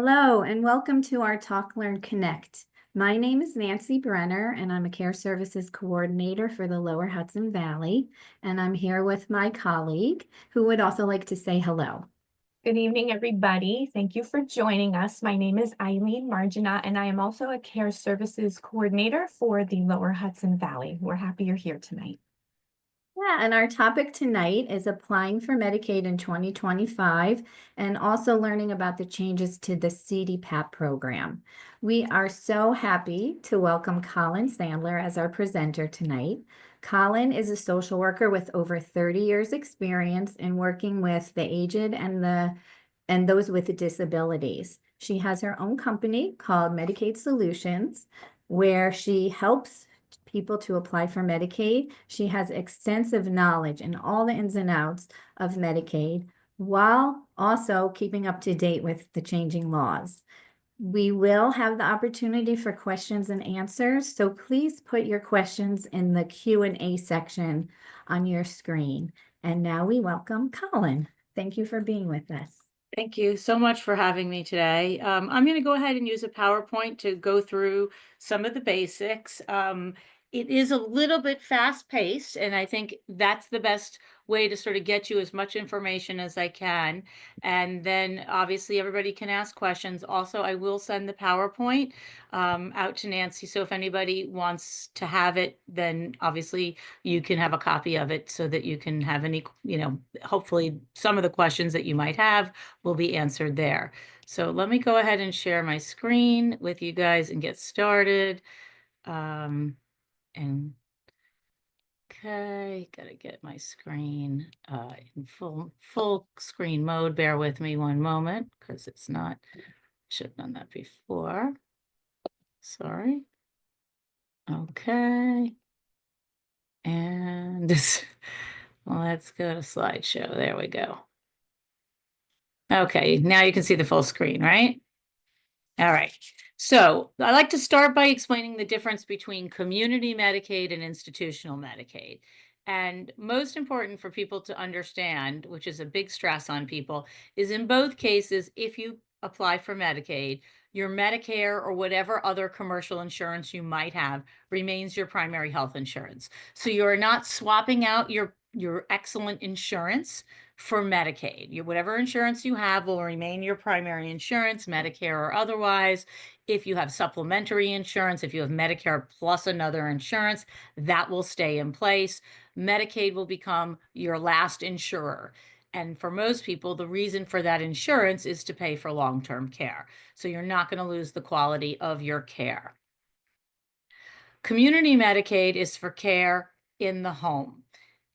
Hello, and welcome to our Talk Learn Connect. My name is Nancy Brenner, and I'm a Care Services Coordinator for the Lower Hudson Valley. And I'm here with my colleague, who would also like to say hello. Good evening, everybody. Thank you for joining us. My name is Eileen Margina, and I am also a Care Services Coordinator for the Lower Hudson Valley. We're happy you're here tonight. Yeah, and our topic tonight is applying for Medicaid in 2025 and also learning about the changes to the CDPAP program. We are so happy to welcome Colin Sandler as our presenter tonight. Colin is a social worker with over 30 years experience in working with the aged and those with disabilities. She has her own company called Medicaid Solutions, where she helps people to apply for Medicaid. She has extensive knowledge in all the ins and outs of Medicaid, while also keeping up to date with the changing laws. We will have the opportunity for questions and answers, so please put your questions in the Q&A section on your screen. And now we welcome Colin. Thank you for being with us. Thank you so much for having me today. I'm going to go ahead and use a PowerPoint to go through some of the basics. It is a little bit fast-paced, and I think that's the best way to sort of get you as much information as I can. And then obviously everybody can ask questions. Also, I will send the PowerPoint out to Nancy. So if anybody wants to have it, then obviously you can have a copy of it so that you can have any, hopefully some of the questions that you might have will be answered there. So let me go ahead and share my screen with you guys and get started. And okay, gotta get my screen in full screen mode. Bear with me one moment because it's not, should have done that before. Sorry. Okay. And this, let's go to slideshow. There we go. Okay, now you can see the full screen, right? All right. So I like to start by explaining the difference between community Medicaid and institutional Medicaid. And most important for people to understand, which is a big stress on people, is in both cases, if you apply for Medicaid, your Medicare or whatever other commercial insurance you might have remains your primary health insurance. So you're not swapping out your excellent insurance for Medicaid. Whatever insurance you have will remain your primary insurance, Medicare or otherwise. If you have supplementary insurance, if you have Medicare plus another insurance, that will stay in place. Medicaid will become your last insurer. And for most people, the reason for that insurance is to pay for long-term care. So you're not going to lose the quality of your care. Community Medicaid is for care in the home.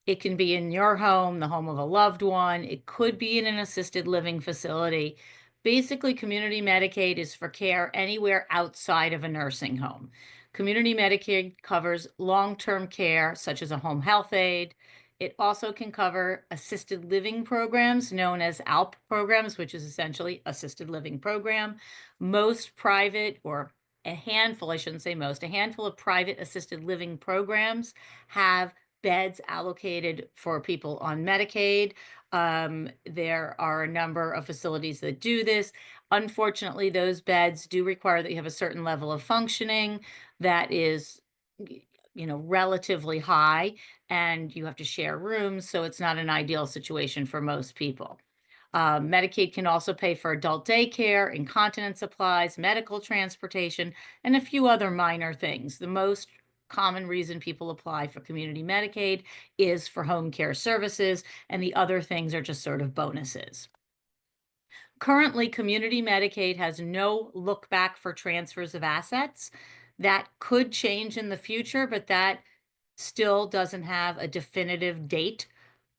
It can be in your home, the home of a loved one. It could be in an assisted living facility. Basically, community Medicaid is for care anywhere outside of a nursing home. Community Medicaid covers long-term care, such as a home health aide. It also can cover assisted living programs known as ALP programs, which is essentially assisted living program. Most private, or a handful, I shouldn't say most, a handful of private assisted living programs have beds allocated for people on Medicaid. There are a number of facilities that do this. Unfortunately, those beds do require that you have a certain level of functioning that is, relatively high, and you have to share rooms, so it's not an ideal situation for most people. Medicaid can also pay for adult daycare, incontinence supplies, medical transportation, and a few other minor things. The most common reason people apply for community Medicaid is for home care services, and the other things are just sort of bonuses. Currently, community Medicaid has no look back for transfers of assets. That could change in the future, but that still doesn't have a definitive date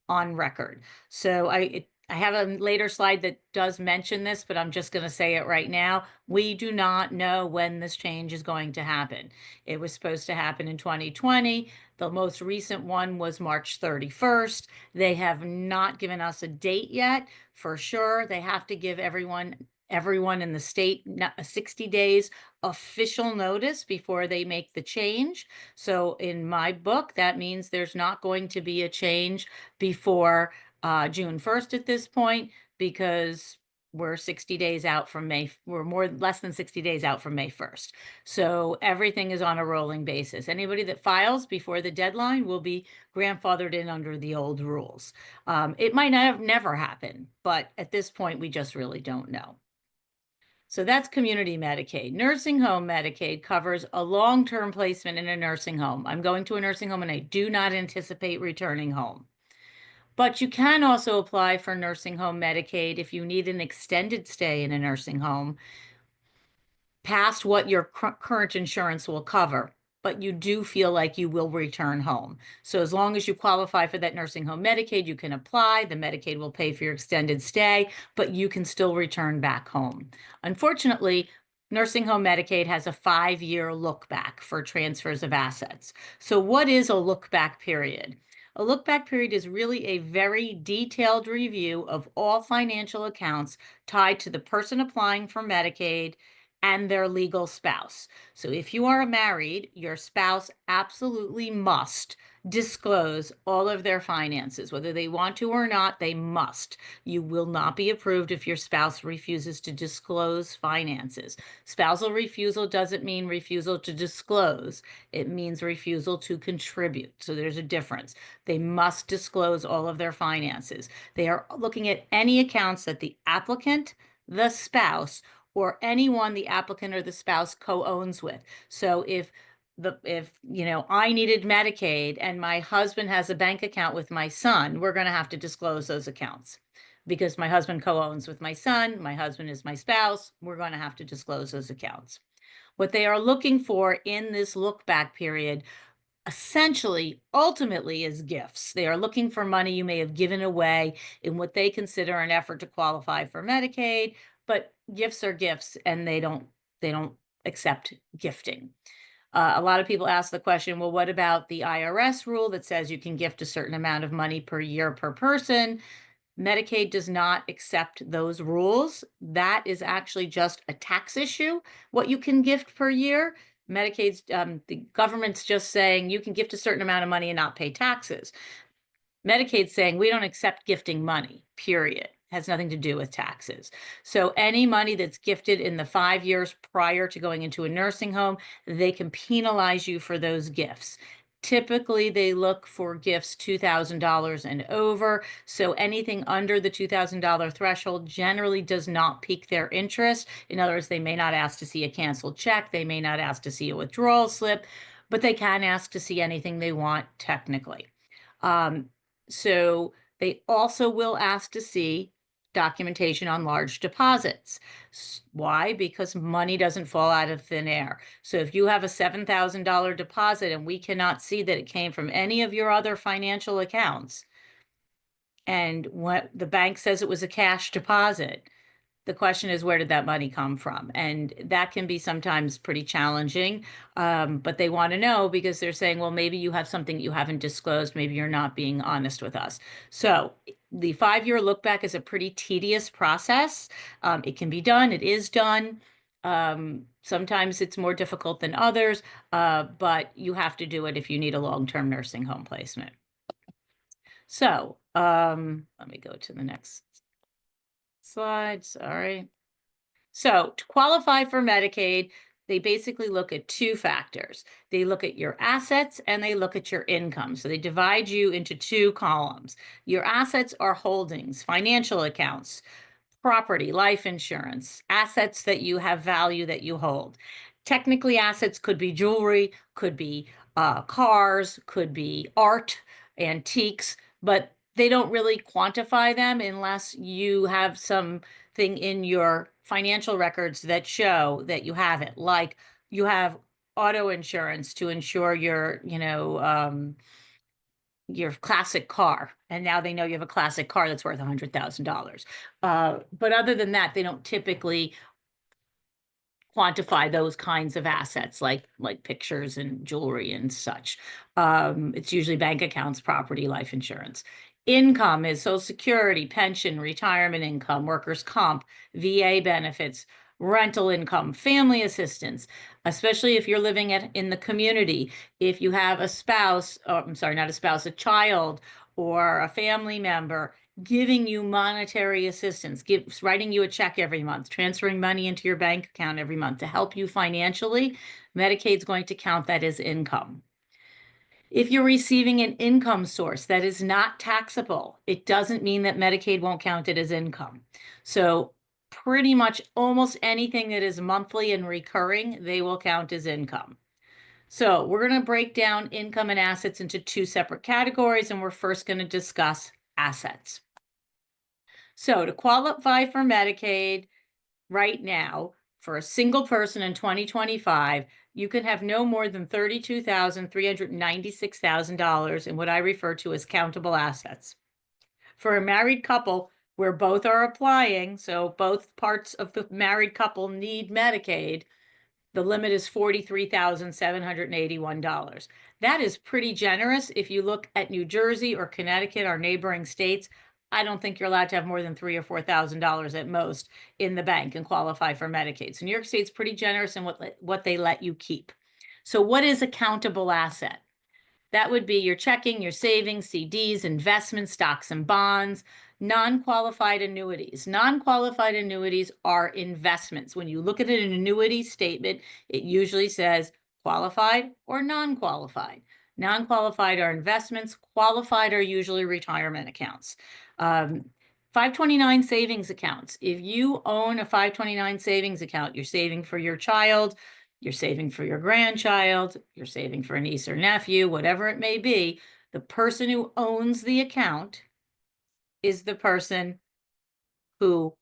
on record. So I have a later slide that does mention this, but I'm just going to say it right now. We do not know when this change is going to happen. It was supposed to happen in 2020. The most recent one was March 31st. They have not given us a date yet. For sure, they have to give everyone in the state 60 days official notice before they make the change. So in my book, that means there's not going to be a change before June 1st at this point, because we're 60 days out from we're less than 60 days out from May 1st. So everything is on a rolling basis. Anybody that files before the deadline will be grandfathered in under the old rules. It might never happen, but at this point, we just really don't know. So that's community Medicaid. Nursing home Medicaid covers a long-term placement in a nursing home. I'm going to a nursing home and I do not anticipate returning home. But you can also apply for nursing home Medicaid if you need an extended stay in a nursing home past what your current insurance will cover, but you do feel like you will return home. So as long as you qualify for that nursing home Medicaid, you can apply. The Medicaid will pay for your extended stay, but you can still return back home. Unfortunately, nursing home Medicaid has a 5-year look back for transfers of assets. So what is a look back period? A look back period is really a very detailed review of all financial accounts tied to the person applying for Medicaid and their legal spouse. So if you are married, your spouse absolutely must disclose all of their finances. Whether they want to or not, they must. You will not be approved if your spouse refuses to disclose finances. Spousal refusal doesn't mean refusal to disclose. It means refusal to contribute. So there's a difference. They must disclose all of their finances. They are looking at any accounts that the applicant, the spouse, or anyone the applicant or the spouse co-owns with. So if I needed Medicaid and my husband has a bank account with my son, we're going to have to disclose those accounts because my husband co-owns with my son, my husband is my spouse, we're going to have to disclose those accounts. What they are looking for in this look back period essentially, ultimately, is gifts. They are looking for money you may have given away in what they consider an effort to qualify for Medicaid, but gifts are gifts and they don't accept gifting. A lot of people ask the question, well, what about the IRS rule that says you can gift a certain amount of money per year per person? Medicaid does not accept those rules. That is actually just a tax issue, what you can gift per year. Medicaid's, the government's just saying you can gift a certain amount of money and not pay taxes. Medicaid's saying we don't accept gifting money, period. Has nothing to do with taxes. So any money that's gifted in the 5 years prior to going into a nursing home, they can penalize you for those gifts. Typically, they look for gifts $2,000 and over. So anything under the $2,000 threshold generally does not pique their interest. In other words, they may not ask to see a canceled check. They may not ask to see a withdrawal slip, but they can ask to see anything they want technically. So they also will ask to see documentation on large deposits. Why? Because money doesn't fall out of thin air. So if you have a $7,000 deposit and we cannot see that it came from any of your other financial accounts, and what the bank says it was a cash deposit, the question is, where did that money come from? And that can be sometimes pretty challenging, but they want to know because they're saying, well, maybe you have something you haven't disclosed. Maybe you're not being honest with us. So the 5-year look back is a pretty tedious process. It can be done. It is done. Sometimes it's more difficult than others, but you have to do it if you need a long-term nursing home placement. So let me go to the next slide. Sorry. So to qualify for Medicaid, they basically look at 2 factors. They look at your assets and they look at your income. So they divide you into 2 columns. Your assets are holdings, financial accounts, property, life insurance, assets that you have value that you hold. Technically, assets could be jewelry, could be cars, could be art, antiques, but they don't really quantify them unless you have something in your financial records that show that you have it. Like you have auto insurance to insure your classic car. And now they know you have a classic car that's worth $100,000. But other than that, they don't typically quantify those kinds of assets like pictures and jewelry and such. It's usually bank accounts, property, life insurance. Income is Social Security, pension, retirement income, workers' comp, VA benefits, rental income, family assistance, especially if you're living in the community. If you have a spouse, I'm sorry, not a spouse, a child or a family member, giving you monetary assistance, writing you a check every month, transferring money into your bank account every month to help you financially, Medicaid's going to count that as income. If you're receiving an income source that is not taxable, it doesn't mean that Medicaid won't count it as income. So pretty much almost anything that is monthly and recurring, they will count as income. So we're going to break down income and assets into two separate categories, and we're first going to discuss assets. So to qualify for Medicaid right now, for a single person in 2025, you can have no more than $32,396,000 in what I refer to as countable assets. For a married couple where both are applying, so both parts of the married couple need Medicaid, the limit is $43,781. That is pretty generous. If you look at New Jersey or Connecticut, our neighboring states, I don't think you're allowed to have more than $3,000 or $4,000 at most in the bank and qualify for Medicaid. So New York State's pretty generous in what they let you keep. So what is a countable asset? That would be your checking, your savings, CDs, investments, stocks and bonds, non-qualified annuities. Non-qualified annuities are investments. When you look at an annuity statement, it usually says qualified or non-qualified. Non-qualified are investments. Qualified are usually retirement accounts. 529 savings accounts. If you own a 529 savings account, you're saving for your child, you're saving for your grandchild, you're saving for a niece or nephew, whatever it may be, the person who owns the account is the person who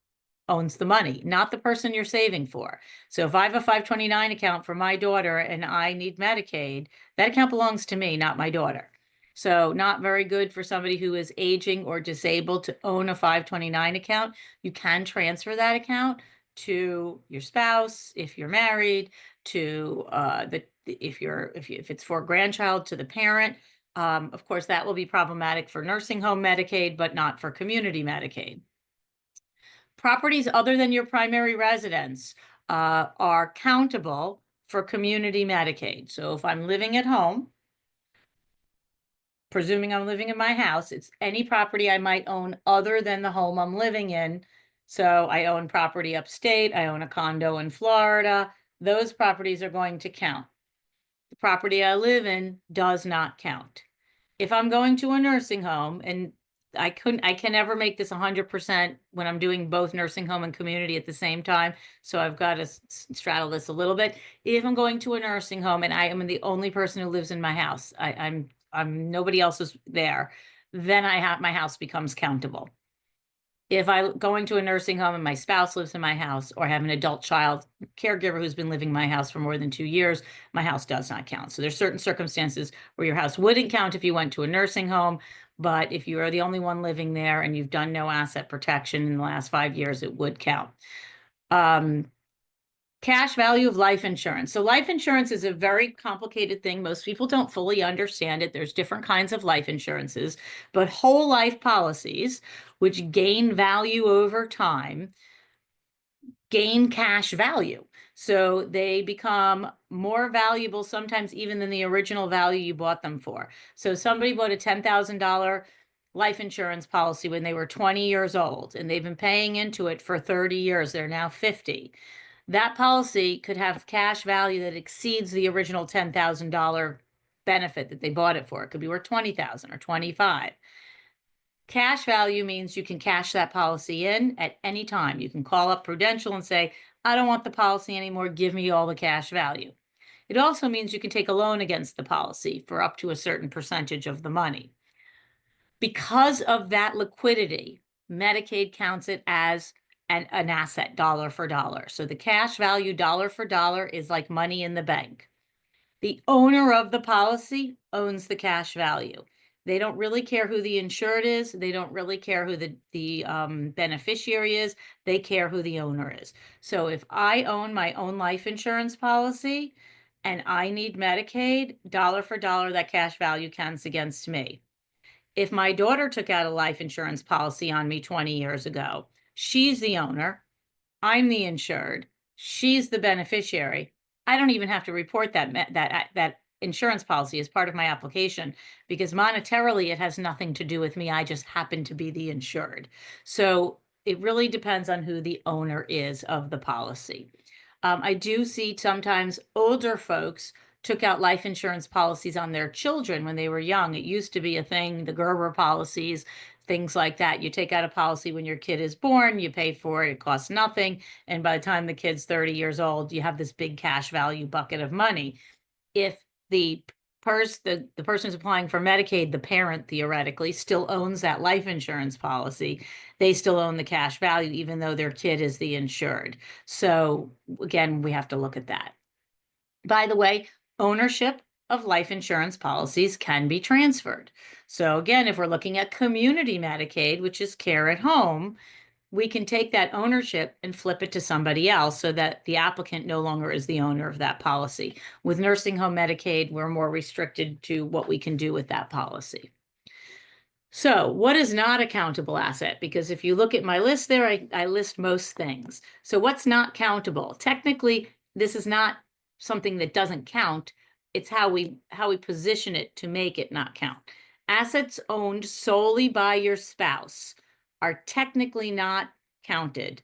owns the money, not the person you're saving for. So if I have a 529 account for my daughter and I need Medicaid, that account belongs to me, not my daughter. So not very good for somebody who is aging or disabled to own a 529 account. You can transfer that account to your spouse if you're married, to if it's for a grandchild, to the parent. Of course, that will be problematic for nursing home Medicaid, but not for community Medicaid. Properties other than your primary residence are countable for community Medicaid. So if I'm living at home, presuming I'm living in my house, it's any property I might own other than the home I'm living in. So I own property upstate, I own a condo in Florida. Those properties are going to count. The property I live in does not count. If I'm going to a nursing home, and I can never make this 100% when I'm doing both nursing home and community at the same time. So I've got to straddle this a little bit. If I'm going to a nursing home and I am the only person who lives in my house, I'm nobody else is there, then my house becomes countable. If I'm going to a nursing home and my spouse lives in my house, or I have an adult child caregiver who's been living in my house for more than 2 years, my house does not count. So there's certain circumstances where your house wouldn't count if you went to a nursing home, but if you are the only one living there and you've done no asset protection in the last 5 years, it would count. Cash value of life insurance. So life insurance is a very complicated thing. Most people don't fully understand it. There's different kinds of life insurances, but whole life policies, which gain value over time, gain cash value. So they become more valuable sometimes even than the original value you bought them for. So somebody bought a $10,000 life insurance policy when they were 20 years old, and they've been paying into it for 30 years. They're now 50. That policy could have cash value that exceeds the original $10,000 benefit that they bought it for. It could be worth $20,000 or $25,000. Cash value means you can cash that policy in at any time. You can call up Prudential and say, I don't want the policy anymore. Give me all the cash value. It also means you can take a loan against the policy for up to a certain percentage of the money. Because of that liquidity, Medicaid counts it as an asset dollar for dollar. So the cash value dollar for dollar is like money in the bank. The owner of the policy owns the cash value. They don't really care who the insured is. They don't really care who the beneficiary is. They care who the owner is. So if I own my own life insurance policy and I need Medicaid, dollar for dollar, that cash value counts against me. If my daughter took out a life insurance policy on me 20 years ago, she's the owner, I'm the insured, she's the beneficiary. I don't even have to report that insurance policy as part of my application, because monetarily it has nothing to do with me. I just happen to be the insured. So it really depends on who the owner is of the policy. I do see sometimes older folks took out life insurance policies on their children when they were young. It used to be a thing, the Gerber policies, things like that. You take out a policy when your kid is born, you pay for it, it costs nothing. And by the time the kid's 30 years old, you have this big cash value bucket of money. If the the person who's applying for Medicaid, the parent theoretically still owns that life insurance policy, they still own the cash value, even though their kid is the insured. So again, we have to look at that. By the way, ownership of life insurance policies can be transferred. So again, if we're looking at community Medicaid, which is care at home, we can take that ownership and flip it to somebody else so that the applicant no longer is the owner of that policy. With nursing home Medicaid, we're more restricted to what we can do with that policy. So what is not a countable asset? Because if you look at my list there, I list most things. So what's not countable? Technically, this is not something that doesn't count. It's how we position it to make it not count. Assets owned solely by your spouse are technically not counted,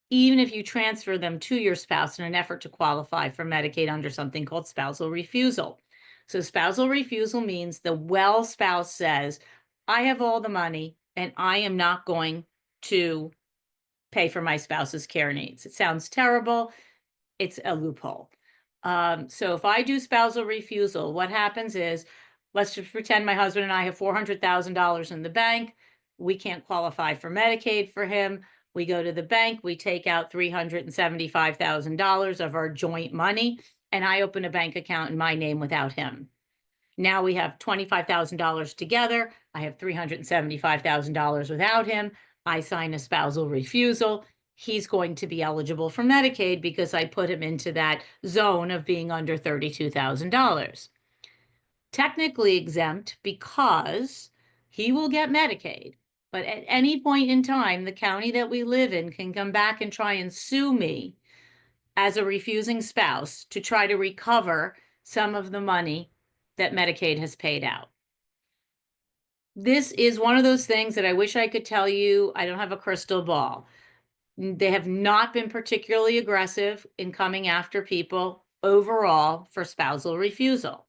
even if you transfer them to your spouse in an effort to qualify for Medicaid under something called spousal refusal. So spousal refusal means the well spouse says, I have all the money and I am not going to pay for my spouse's care needs. It sounds terrible. It's a loophole. So if I do spousal refusal, what happens is, let's just pretend my husband and I have $400,000 in the bank. We can't qualify for Medicaid for him. We go to the bank, we take out $375,000 of our joint money, and I open a bank account in my name without him. Now we have $25,000 together. I have $375,000 without him. I sign a spousal refusal. He's going to be eligible for Medicaid because I put him into that zone of being under $32,000. Technically exempt because he will get Medicaid, but at any point in time, the county that we live in can come back and try and sue me as a refusing spouse to try to recover some of the money that Medicaid has paid out. This is one of those things that I wish I could tell you. I don't have a crystal ball. They have not been particularly aggressive in coming after people overall for spousal refusal.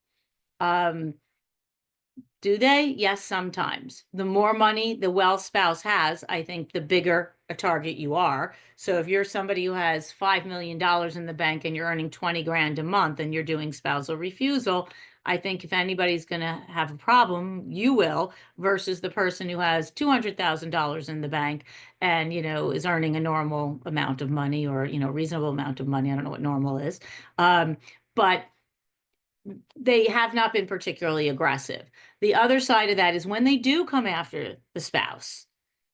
Do they? Yes, sometimes. The more money the well spouse has, I think the bigger a target you are. So if you're somebody who has $5 million in the bank and you're earning 20 grand a month and you're doing spousal refusal, I think if anybody's going to have a problem, you will, versus the person who has $200,000 in the bank and, is earning a normal amount of money or, reasonable amount of money. I don't know what normal is. But they have not been particularly aggressive. The other side of that is when they do come after the spouse,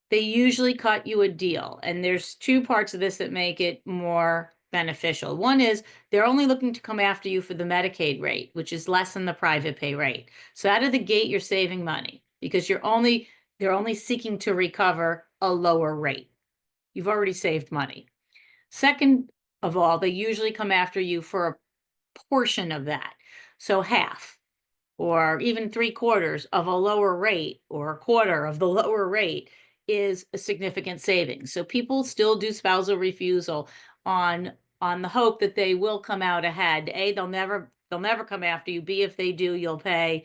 they usually cut you a deal. And there's two parts of this that make it more beneficial. One is they're only looking to come after you for the Medicaid rate, which is less than the private pay rate. So out of the gate, you're saving money because they're only seeking to recover a lower rate. You've already saved money. Second of all, they usually come after you for a portion of that. So half or even 3/4 of a lower rate or a quarter of the lower rate is a significant savings. So people still do spousal refusal on the hope that they will come out ahead. A, they'll never come after you. B, if they do, you'll pay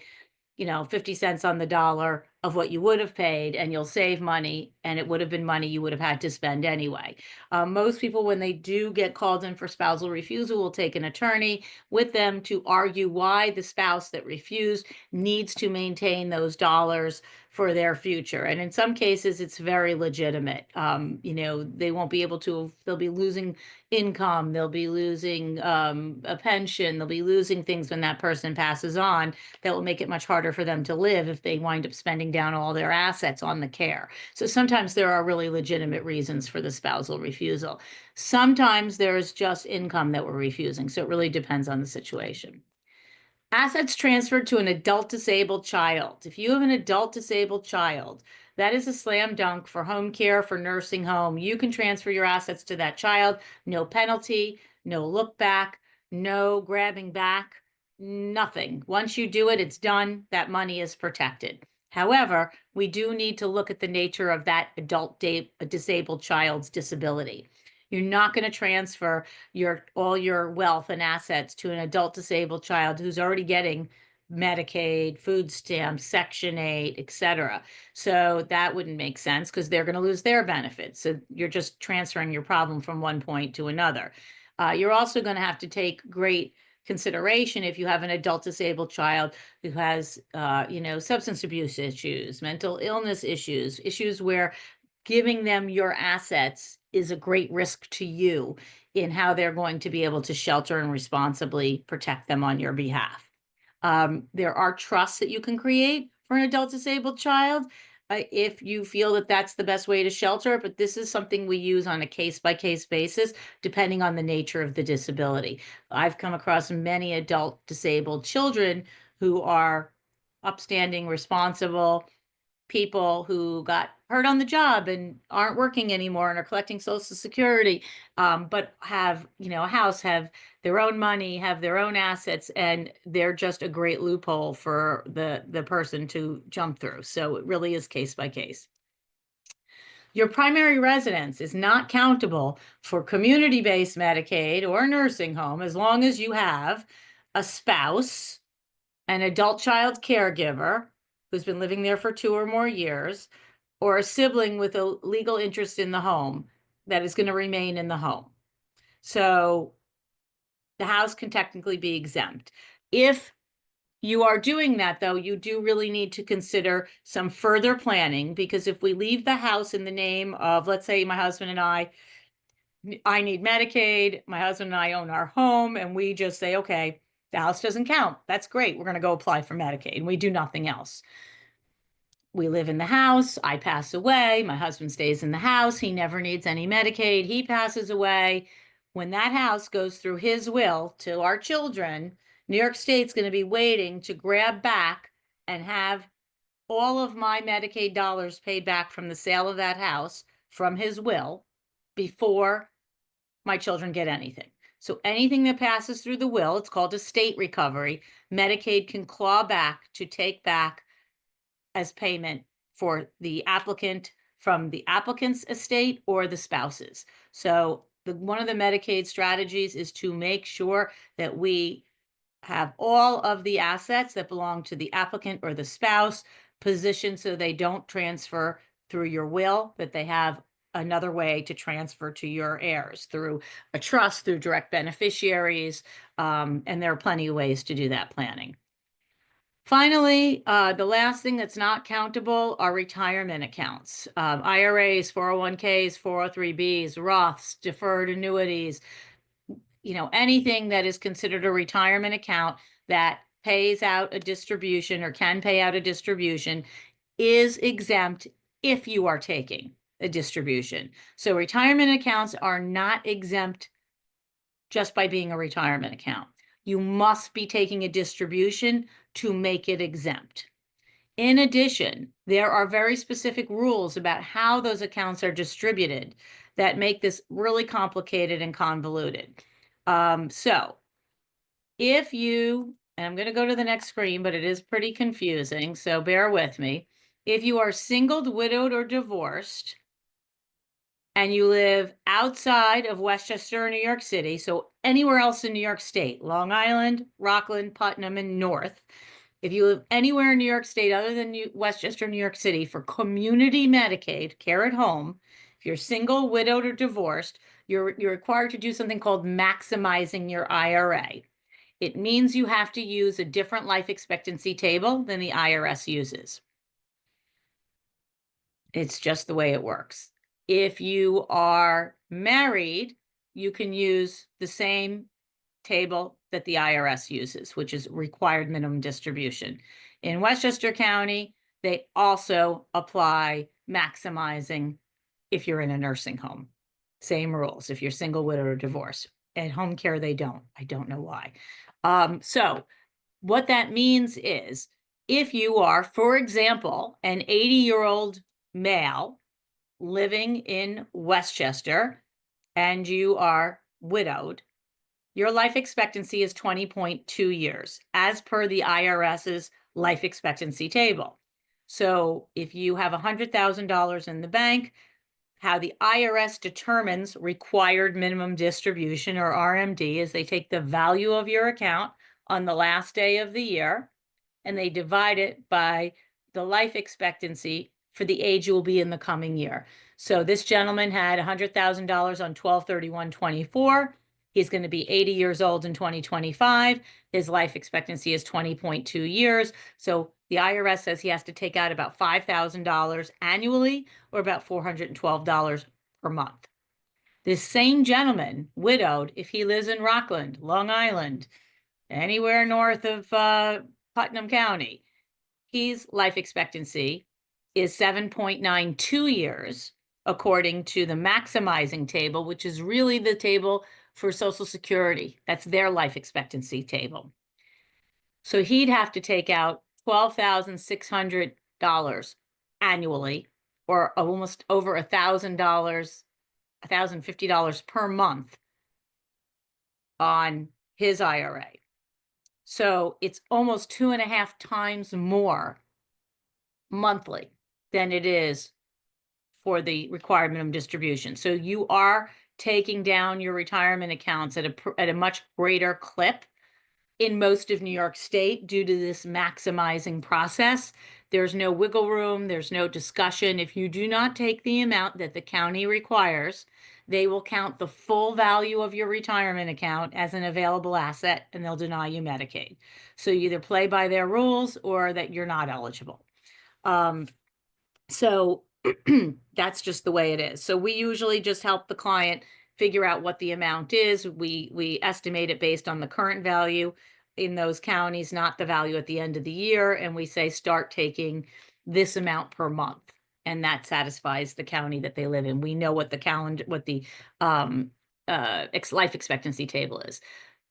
50 cents on the dollar of what you would have paid, and you'll save money, and it would have been money you would have had to spend anyway. Most people, when they do get called in for spousal refusal, will take an attorney with them to argue why the spouse that refused needs to maintain those dollars for their future. And in some cases, it's very legitimate. They won't be able to, they'll be losing income, they'll be losing a pension, they'll be losing things when that person passes on that will make it much harder for them to live if they wind up spending down all their assets on the care. So sometimes there are really legitimate reasons for the spousal refusal. Sometimes there's just income that we're refusing. So it really depends on the situation. Assets transferred to an adult disabled child. If you have an adult disabled child, that is a slam dunk for home care, for nursing home. You can transfer your assets to that child. No penalty, no look back, no grabbing back. Nothing. Once you do it, it's done. That money is protected. However, we do need to look at the nature of that disabled child's disability. You're not going to transfer all your wealth and assets to an adult disabled child who's already getting Medicaid, food stamps, Section 8, et cetera. So that wouldn't make sense because they're going to lose their benefits. So you're just transferring your problem from one point to another. You're also going to have to take great consideration if you have an adult disabled child who has, substance abuse issues, mental illness issues, issues where giving them your assets is a great risk to you in how they're going to be able to shelter and responsibly protect them on your behalf. There are trusts that you can create for an adult disabled child if you feel that that's the best way to shelter, but this is something we use on a case-by-case basis, depending on the nature of the disability. I've come across many adult disabled children who are upstanding, responsible people who got hurt on the job and aren't working anymore and are collecting Social Security, but have, a house, have their own money, have their own assets, and they're just a great loophole for the person to jump through. So it really is case by case. Your primary residence is not countable for community-based Medicaid or nursing home as long as you have a spouse, an adult child caregiver who's been living there for 2 or more years, or a sibling with a legal interest in the home that is going to remain in the home. So the house can technically be exempt. If you are doing that, though, you do really need to consider some further planning, because if we leave the house in the name of, let's say my husband and I need Medicaid, my husband and I own our home, and we just say, okay, the house doesn't count. That's great. We're going to go apply for Medicaid, and we do nothing else. We live in the house. I pass away. My husband stays in the house. He never needs any Medicaid. He passes away. When that house goes through his will to our children, New York State's going to be waiting to grab back and have all of my Medicaid dollars paid back from the sale of that house from his will before my children get anything. So anything that passes through the will, it's called a state recovery. Medicaid can claw back to take back as payment for the applicant from the applicant's estate or the spouse's. So one of the Medicaid strategies is to make sure that we have all of the assets that belong to the applicant or the spouse positioned so they don't transfer through your will, that they have another way to transfer to your heirs through a trust, through direct beneficiaries, and there are plenty of ways to do that planning. Finally, the last thing that's not countable are retirement accounts. IRAs, 401ks, 403bs, Roths, deferred annuities, anything that is considered a retirement account that pays out a distribution or can pay out a distribution is exempt if you are taking a distribution. So retirement accounts are not exempt just by being a retirement account. You must be taking a distribution to make it exempt. In addition, there are very specific rules about how those accounts are distributed that make this really complicated and convoluted. So if you, and I'm going to go to the next screen, but it is pretty confusing, so bear with me. If you are singled, widowed, or divorced, and you live outside of Westchester, New York City, so anywhere else in New York State, Long Island, Rockland, Putnam, and North, if you live anywhere in New York State other than Westchester, New York City, for community Medicaid, care at home, if you're single, widowed, or divorced, you're required to do something called maximizing your IRA. It means you have to use a different life expectancy table than the IRS uses. It's just the way it works. If you are married, you can use the same table that the IRS uses, which is required minimum distribution. In Westchester County, they also apply maximizing if you're in a nursing home. Same rules if you're single, widowed, or divorced. At home care, they don't. I don't know why. So what that means is if you are, for example, an 80-year-old male living in Westchester and you are widowed, your life expectancy is 20.2 years, as per the IRS's life expectancy table. So if you have $100,000 in the bank, how the IRS determines required minimum distribution, or RMD, is they take the value of your account on the last day of the year and they divide it by the life expectancy for the age you will be in the coming year. So this gentleman had $100,000 on 12/31/24. He's going to be 80 years old in 2025. His life expectancy is 20.2 years. So the IRS says he has to take out about $5,000 annually, or about $412 per month. This same gentleman, widowed, if he lives in Rockland, Long Island, anywhere north of Putnam County, his life expectancy is 7.92 years, according to the maximizing table, which is really the table for Social Security. That's their life expectancy table. So he'd have to take out $12,600 annually, or almost over $1,000, $1,050 per month on his IRA. So it's almost 2.5 times more monthly than it is for the required minimum distribution. So you are taking down your retirement accounts at a much greater clip in most of New York State due to this maximizing process. There's no wiggle room, there's no discussion. If you do not take the amount that the county requires, they will count the full value of your retirement account as an available asset and they'll deny you Medicaid. So you either play by their rules or that you're not eligible. So that's just the way it is. So we usually just help the client figure out what the amount is. We estimate it based on the current value in those counties, not the value at the end of the year. And we say, start taking this amount per month. And that satisfies the county that they live in. We know what the life expectancy table is.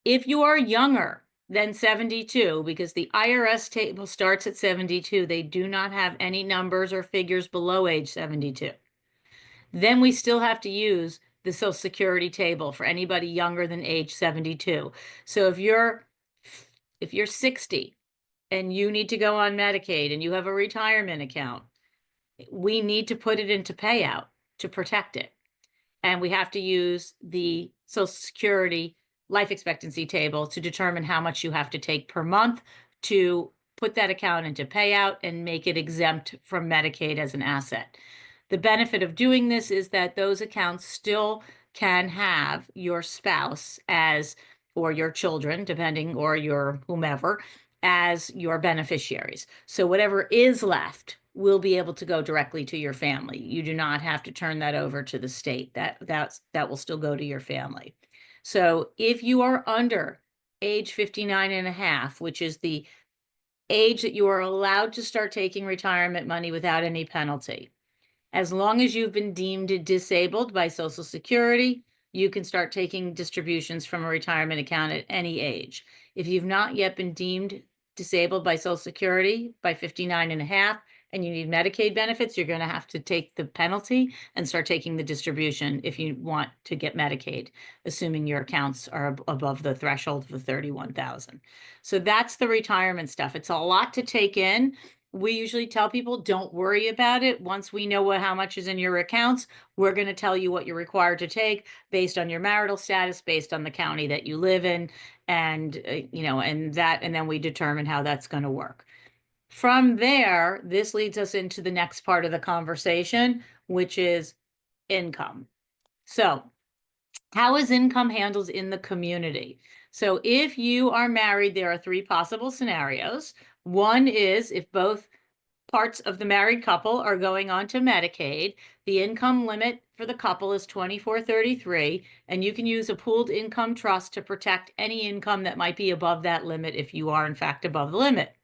If you are younger than 72, because the IRS table starts at 72, they do not have any numbers or figures below age 72. Then we still have to use the Social Security table for anybody younger than age 72. So if you're 60 and you need to go on Medicaid and you have a retirement account, we need to put it into payout to protect it. And we have to use the Social Security life expectancy table to determine how much you have to take per month to put that account into payout and make it exempt from Medicaid as an asset. The benefit of doing this is that those accounts still can have your spouse as, or your children, depending, or your whomever, as your beneficiaries. So whatever is left will be able to go directly to your family. You do not have to turn that over to the state. That will still go to your family. So if you are under age 59 and a half, which is the age that you are allowed to start taking retirement money without any penalty, as long as you've been deemed disabled by Social Security, you can start taking distributions from a retirement account at any age. If you've not yet been deemed disabled by Social Security by 59 and a half, and you need Medicaid benefits, you're going to have to take the penalty and start taking the distribution if you want to get Medicaid, assuming your accounts are above the threshold of the 31,000. So that's the retirement stuff. It's a lot to take in. We usually tell people, don't worry about it. Once we know how much is in your accounts, we're going to tell you what you're required to take based on your marital status, based on the county that you live in, and and then we determine how that's going to work. From there, this leads us into the next part of the conversation, which is income. So how is income handled in the community? So if you are married, there are 3 possible scenarios. One is if both parts of the married couple are going on to Medicaid, the income limit for the couple is $2,433, and you can use a pooled income trust to protect any income that might be above that limit if you are in fact above the limit.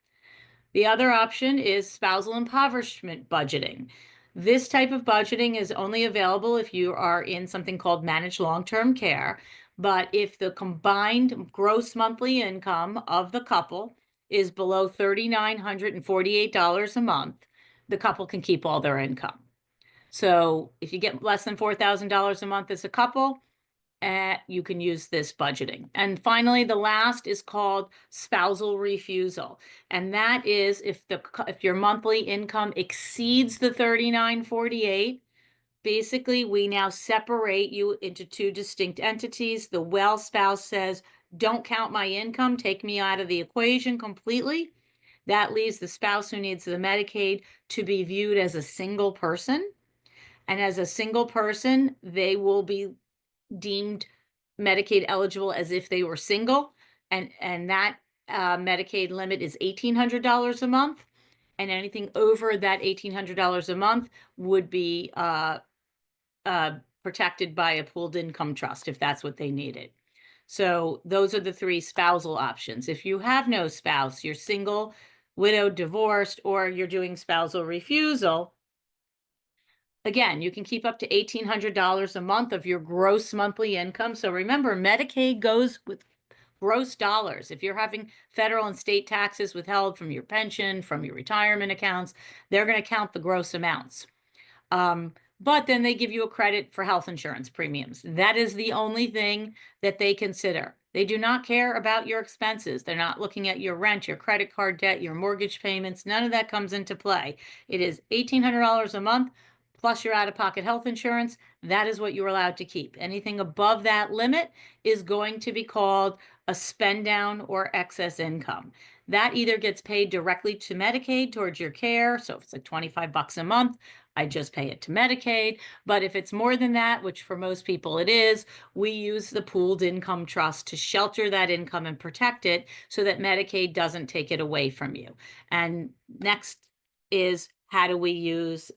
The other option is spousal impoverishment budgeting. This type of budgeting is only available if you are in something called managed long-term care. But if the combined gross monthly income of the couple is below $3,948 a month, the couple can keep all their income. So if you get less than $4,000 a month as a couple, you can use this budgeting. And finally, the last is called spousal refusal. And that is if your monthly income exceeds the 3948, basically we now separate you into two distinct entities. The well spouse says, don't count my income, take me out of the equation completely. That leaves the spouse who needs the Medicaid to be viewed as a single person. And as a single person, they will be deemed Medicaid eligible as if they were single. And that Medicaid limit is $1,800 a month. And anything over that $1,800 a month would be protected by a pooled income trust if that's what they needed. So those are the three spousal options. If you have no spouse, you're single, widowed, divorced, or you're doing spousal refusal, again, you can keep up to $1,800 a month of your gross monthly income. So remember, Medicaid goes with gross dollars. If you're having federal and state taxes withheld from your pension, from your retirement accounts, they're going to count the gross amounts. But then they give you a credit for health insurance premiums. That is the only thing that they consider. They do not care about your expenses. They're not looking at your rent, your credit card debt, your mortgage payments. None of that comes into play. It is $1,800 a month plus your out-of-pocket health insurance. That is what you're allowed to keep. Anything above that limit is going to be called a spend down or excess income. That either gets paid directly to Medicaid towards your care. So if it's like $25 a month, I just pay it to Medicaid. But if it's more than that, which for most people it is, we use the pooled income trust to shelter that income and protect it so that Medicaid doesn't take it away from you. And next is how do we use,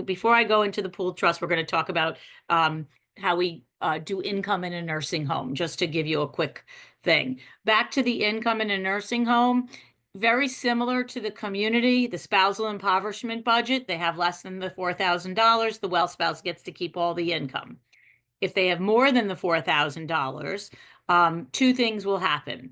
before I go into the pooled trust, we're going to talk about how we do income in a nursing home, just to give you a quick thing. Back to the income in a nursing home, very similar to the community, the spousal impoverishment budget. They have less than the $4,000. The well spouse gets to keep all the income. If they have more than the $4,000, two things will happen.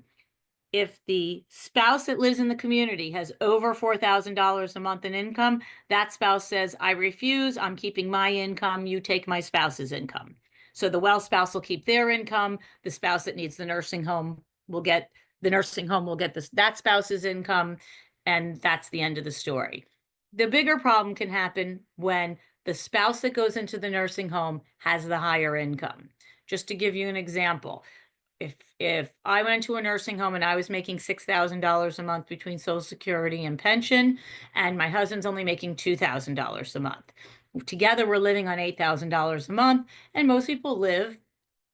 If the spouse that lives in the community has over $4,000 a month in income, that spouse says, I refuse, I'm keeping my income, you take my spouse's income. So the well spouse will keep their income. The spouse that needs the nursing home will get that spouse's income, and that's the end of the story. The bigger problem can happen when the spouse that goes into the nursing home has the higher income. Just to give you an example, if I went to a nursing home and I was making $6,000 a month between Social Security and pension, and my husband's only making $2,000 a month, together we're living on $8,000 a month, and most people live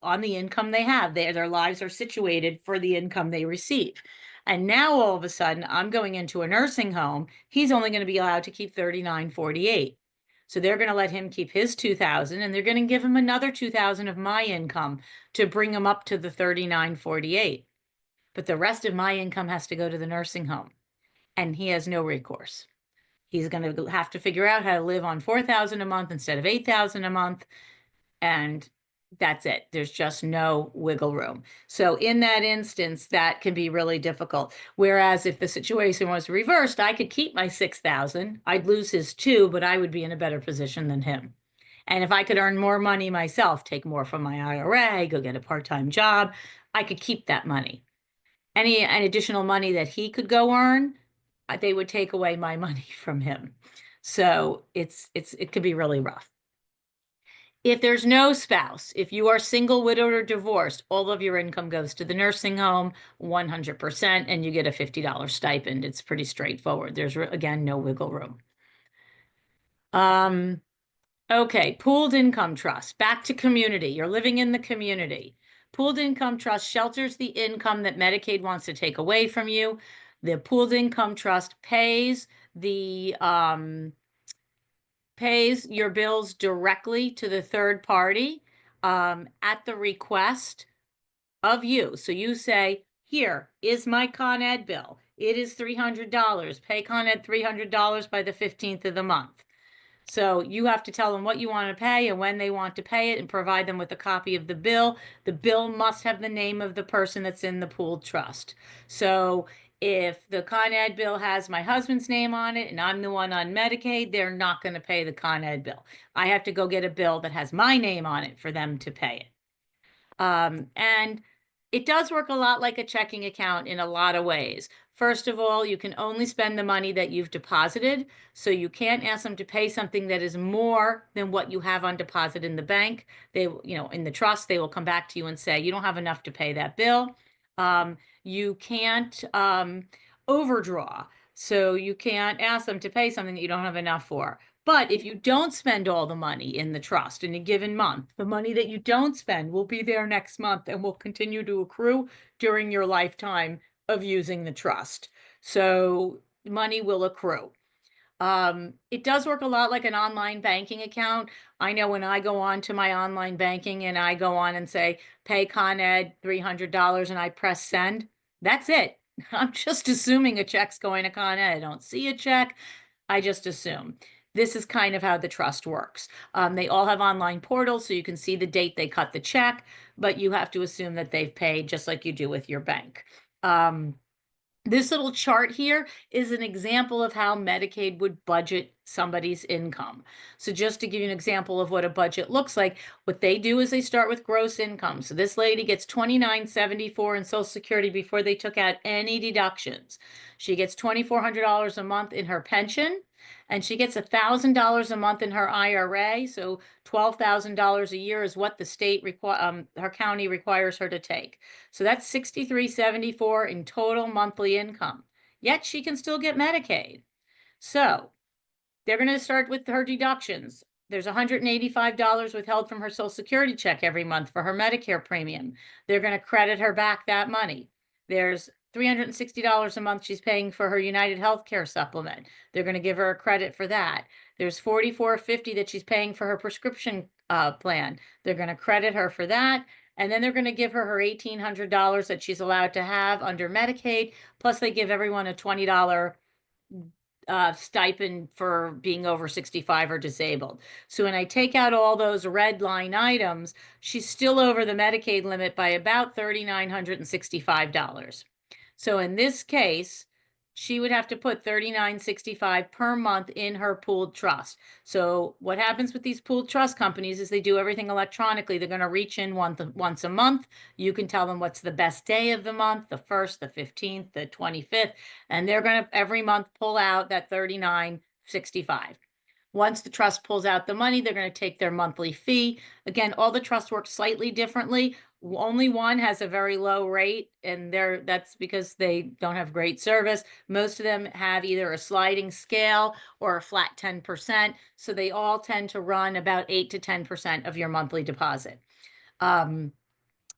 on the income they have. Their lives are situated for the income they receive. And now all of a sudden, I'm going into a nursing home. He's only going to be allowed to keep $39.48. So they're going to let him keep his $2,000, and they're going to give him another $2,000 of my income to bring him up to the $39.48. But the rest of my income has to go to the nursing home, and he has no recourse. He's going to have to figure out how to live on $4,000 a month instead of $8,000 a month, and that's it. There's just no wiggle room. So in that instance, that can be really difficult. Whereas if the situation was reversed, I could keep my $6,000. I'd lose his $2,000, but I would be in a better position than him. And if I could earn more money myself, take more from my IRA, go get a part-time job, I could keep that money. Any additional money that he could go earn, they would take away my money from him. So it could be really rough. If there's no spouse, if you are single, widowed, or divorced, all of your income goes to the nursing home, 100%, and you get a $50 stipend. It's pretty straightforward. There's, again, no wiggle room. Okay, pooled income trust. Back to community. You're living in the community. Pooled income trust shelters the income that Medicaid wants to take away from you. The pooled income trust pays your bills directly to the third party at the request of you. So you say, here is my Con Ed bill. It is $300. Pay Con Ed $300 by the 15th of the month. So you have to tell them what you want to pay and when they want to pay it and provide them with a copy of the bill. The bill must have the name of the person that's in the pooled trust. So if the Con Ed bill has my husband's name on it and I'm the one on Medicaid, they're not going to pay the Con Ed bill. I have to go get a bill that has my name on it for them to pay it. And it does work a lot like a checking account in a lot of ways. First of all, you can only spend the money that you've deposited. So you can't ask them to pay something that is more than what you have on deposit in the bank. They, in the trust, they will come back to you and say, you don't have enough to pay that bill. You can't overdraw. So you can't ask them to pay something that you don't have enough for. But if you don't spend all the money in the trust in a given month, the money that you don't spend will be there next month and will continue to accrue during your lifetime of using the trust. So money will accrue. It does work a lot like an online banking account. I know when I go on to my online banking and I go on and say, pay Con Ed $300 and I press send, that's it. I'm just assuming a check's going to Con Ed. I don't see a check. I just assume. This is kind of how the trust works. They all have online portals, so you can see the date they cut the check, but you have to assume that they've paid just like you do with your bank. This little chart here is an example of how Medicaid would budget somebody's income. So just to give you an example of what a budget looks like, what they do is they start with gross income. So this lady gets $29.74 in Social Security before they took out any deductions. She gets $2,400 a month in her pension, and she gets $1,000 a month in her IRA. So $12,000 a year is what the state her county requires her to take. So that's $63.74 in total monthly income. Yet she can still get Medicaid. So they're going to start with her deductions. There's $185 withheld from her Social Security check every month for her Medicare premium. They're going to credit her back that money. There's $360 a month she's paying for her United Healthcare supplement. They're going to give her a credit for that. There's $44.50 that she's paying for her prescription plan. They're going to credit her for that. And then they're going to give her her $1,800 that she's allowed to have under Medicaid. Plus they give everyone a $20 stipend for being over 65 or disabled. So when I take out all those red line items, she's still over the Medicaid limit by about $3,965. So in this case, she would have to put $3,965 per month in her pooled trust. So what happens with these pooled trust companies is they do everything electronically. They're going to reach in once a month. You can tell them what's the best day of the month, the 1st, the 15th, the 25th, and they're going to every month pull out that $3,965. Once the trust pulls out the money, they're going to take their monthly fee. Again, all the trusts work slightly differently. Only one has a very low rate, and that's because they don't have great service. Most of them have either a sliding scale or a flat 10%. So they all tend to run about 8 to 10% of your monthly deposit.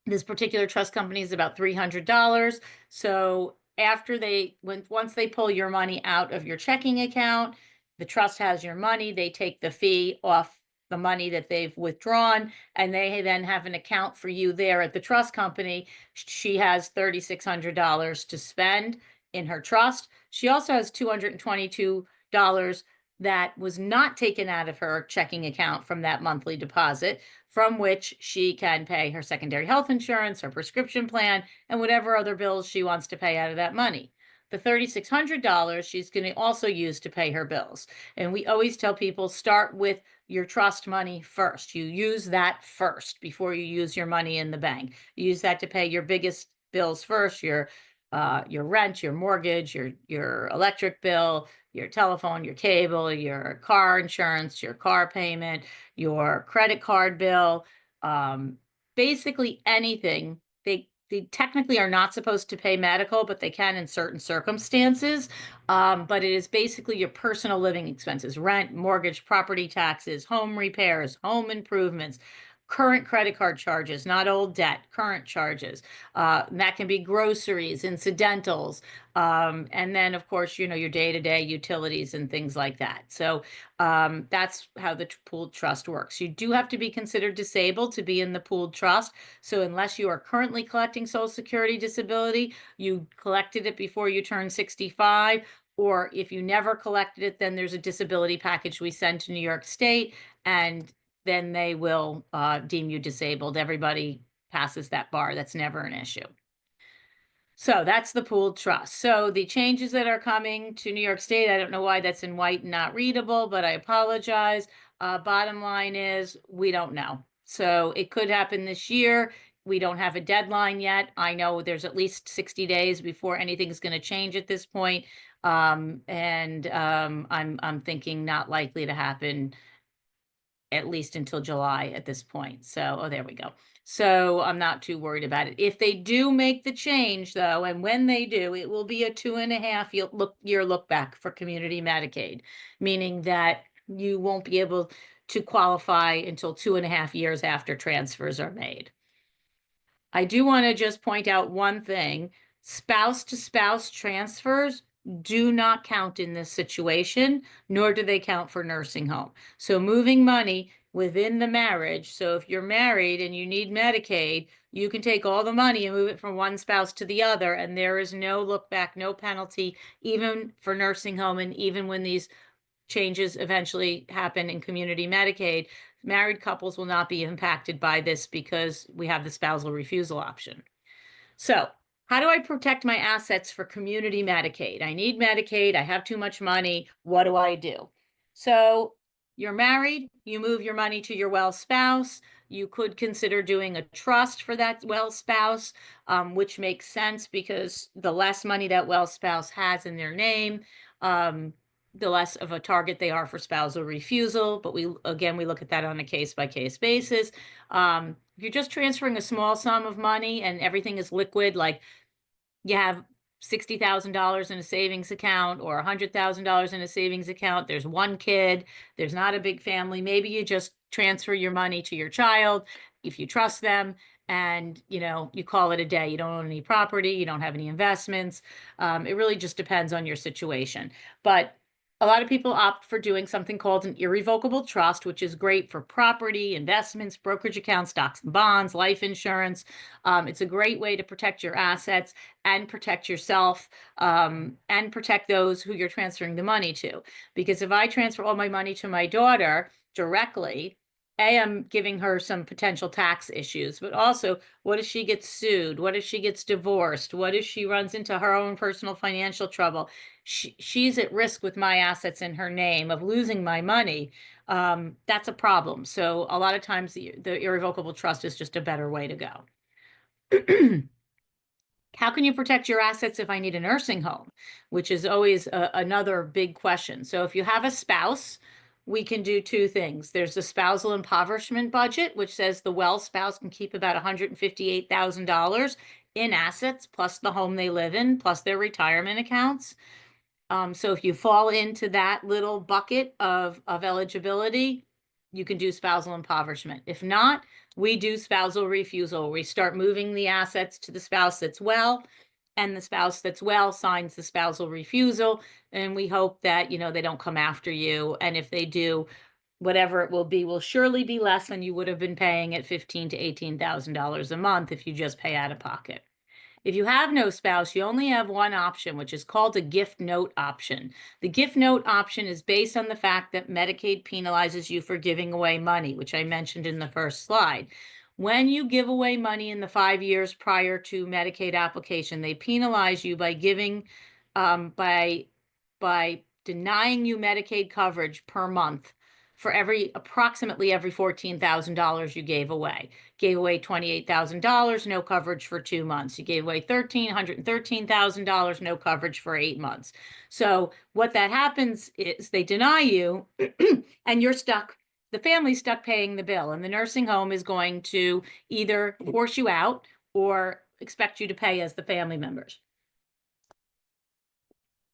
This particular trust company is about $300. So once they pull your money out of your checking account, the trust has your money, they take the fee off the money that they've withdrawn, and they then have an account for you there at the trust company. She has $3,600 to spend in her trust. She also has $222 that was not taken out of her checking account from that monthly deposit, from which she can pay her secondary health insurance, her prescription plan, and whatever other bills she wants to pay out of that money. The $3,600 she's going to also use to pay her bills. And we always tell people, start with your trust money first. You use that first before you use your money in the bank. You use that to pay your biggest bills first, your rent, your mortgage, your electric bill, your telephone, your cable, your car insurance, your car payment, your credit card bill, basically anything. They technically are not supposed to pay medical, but they can in certain circumstances. But it is basically your personal living expenses, rent, mortgage, property taxes, home repairs, home improvements, current credit card charges, not old debt, current charges. That can be groceries, incidentals, and then of course, your day-to-day utilities and things like that. So that's how the pooled trust works. You do have to be considered disabled to be in the pooled trust. So unless you are currently collecting Social Security disability, you collected it before you turned 65, or if you never collected it, then there's a disability package we send to New York State, and then they will deem you disabled. Everybody passes that bar. That's never an issue. So that's the pooled trust. So the changes that are coming to New York State, I don't know why that's in white and not readable, but I apologize. Bottom line is we don't know. So it could happen this year. we don't have a deadline yet. I know there's at least 60 days before anything's going to change at this point. I'm thinking not likely to happen at least until July at this point. So, oh, there we go. So I'm not too worried about it. If they do make the change though, and when they do, it will be a 2.5 year look back for community Medicaid, meaning that you won't be able to qualify until 2.5 years after transfers are made. I do want to just point out one thing. Spouse to spouse transfers do not count in this situation, nor do they count for nursing home. So moving money within the marriage. So if you're married and you need Medicaid, you can take all the money and move it from one spouse to the other, and there is no look back, no penalty, even for nursing home, and even when these changes eventually happen in community Medicaid, married couples will not be impacted by this because we have the spousal refusal option. So how do I protect my assets for community Medicaid? I need Medicaid. I have too much money. What do I do? So you're married, you move your money to your well spouse. You could consider doing a trust for that well spouse, which makes sense because the less money that well spouse has in their name, the less of a target they are for spousal refusal. But we look at that on a case by case basis. If you're just transferring a small sum of money and everything is liquid, like you have $60,000 in a savings account or $100,000 in a savings account, there's one kid, there's not a big family, maybe you just transfer your money to your child if you trust them, and you call it a day. You don't own any property, you don't have any investments. It really just depends on your situation. But a lot of people opt for doing something called an irrevocable trust, which is great for property, investments, brokerage accounts, stocks and bonds, life insurance. It's a great way to protect your assets and protect yourself, and protect those who you're transferring the money to. Because if I transfer all my money to my daughter directly, I'm giving her some potential tax issues, but also, what if she gets sued? What if she gets divorced? What if she runs into her own personal financial trouble? She's at risk with my assets in her name of losing my money. That's a problem. So a lot of times the irrevocable trust is just a better way to go. How can you protect your assets if I need a nursing home? Which is always another big question. So if you have a spouse, we can do two things. There's the spousal impoverishment budget, which says the well spouse can keep about $158,000 in assets, plus the home they live in, plus their retirement accounts. So if you fall into that little bucket of eligibility, you can do spousal impoverishment. If not, we do spousal refusal. We start moving the assets to the spouse that's well, and the spouse that's well signs the spousal refusal. And we hope that, they don't come after you. And if they do, whatever it will surely be less than you would have been paying at $15,000 to $18,000 a month if you just pay out of pocket. If you have no spouse, you only have one option, which is called a gift note option. The gift note option is based on the fact that Medicaid penalizes you for giving away money, which I mentioned in the first slide. When you give away money in the 5 years prior to Medicaid application, they penalize you by by denying you Medicaid coverage per month for approximately every $14,000 you gave away. Gave away $28,000, no coverage for 2 months. You gave away $113,000, no coverage for 8 months. So what that happens is they deny you and you're stuck. The family's stuck paying the bill, and the nursing home is going to either force you out or expect you to pay as the family members.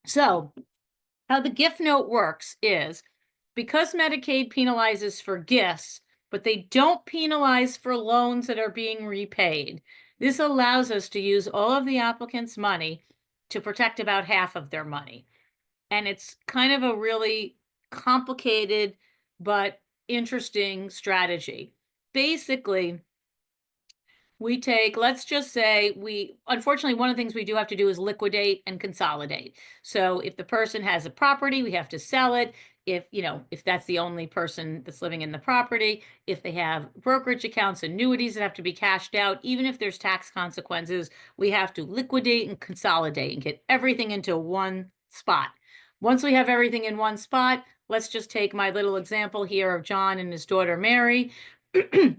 So how the gift note works is, because Medicaid penalizes for gifts, but they don't penalize for loans that are being repaid, this allows us to use all of the applicants' money to protect about half of their money. And it's kind of a really complicated but interesting strategy. Basically, we take, let's just say unfortunately, one of the things we do have to do is liquidate and consolidate. So if the person has a property, we have to sell it. If that's the only person that's living in the property, if they have brokerage accounts, annuities that have to be cashed out, even if there's tax consequences, we have to liquidate and consolidate and get everything into one spot. Once we have everything in one spot, let's just take my little example here of John and his daughter Mary.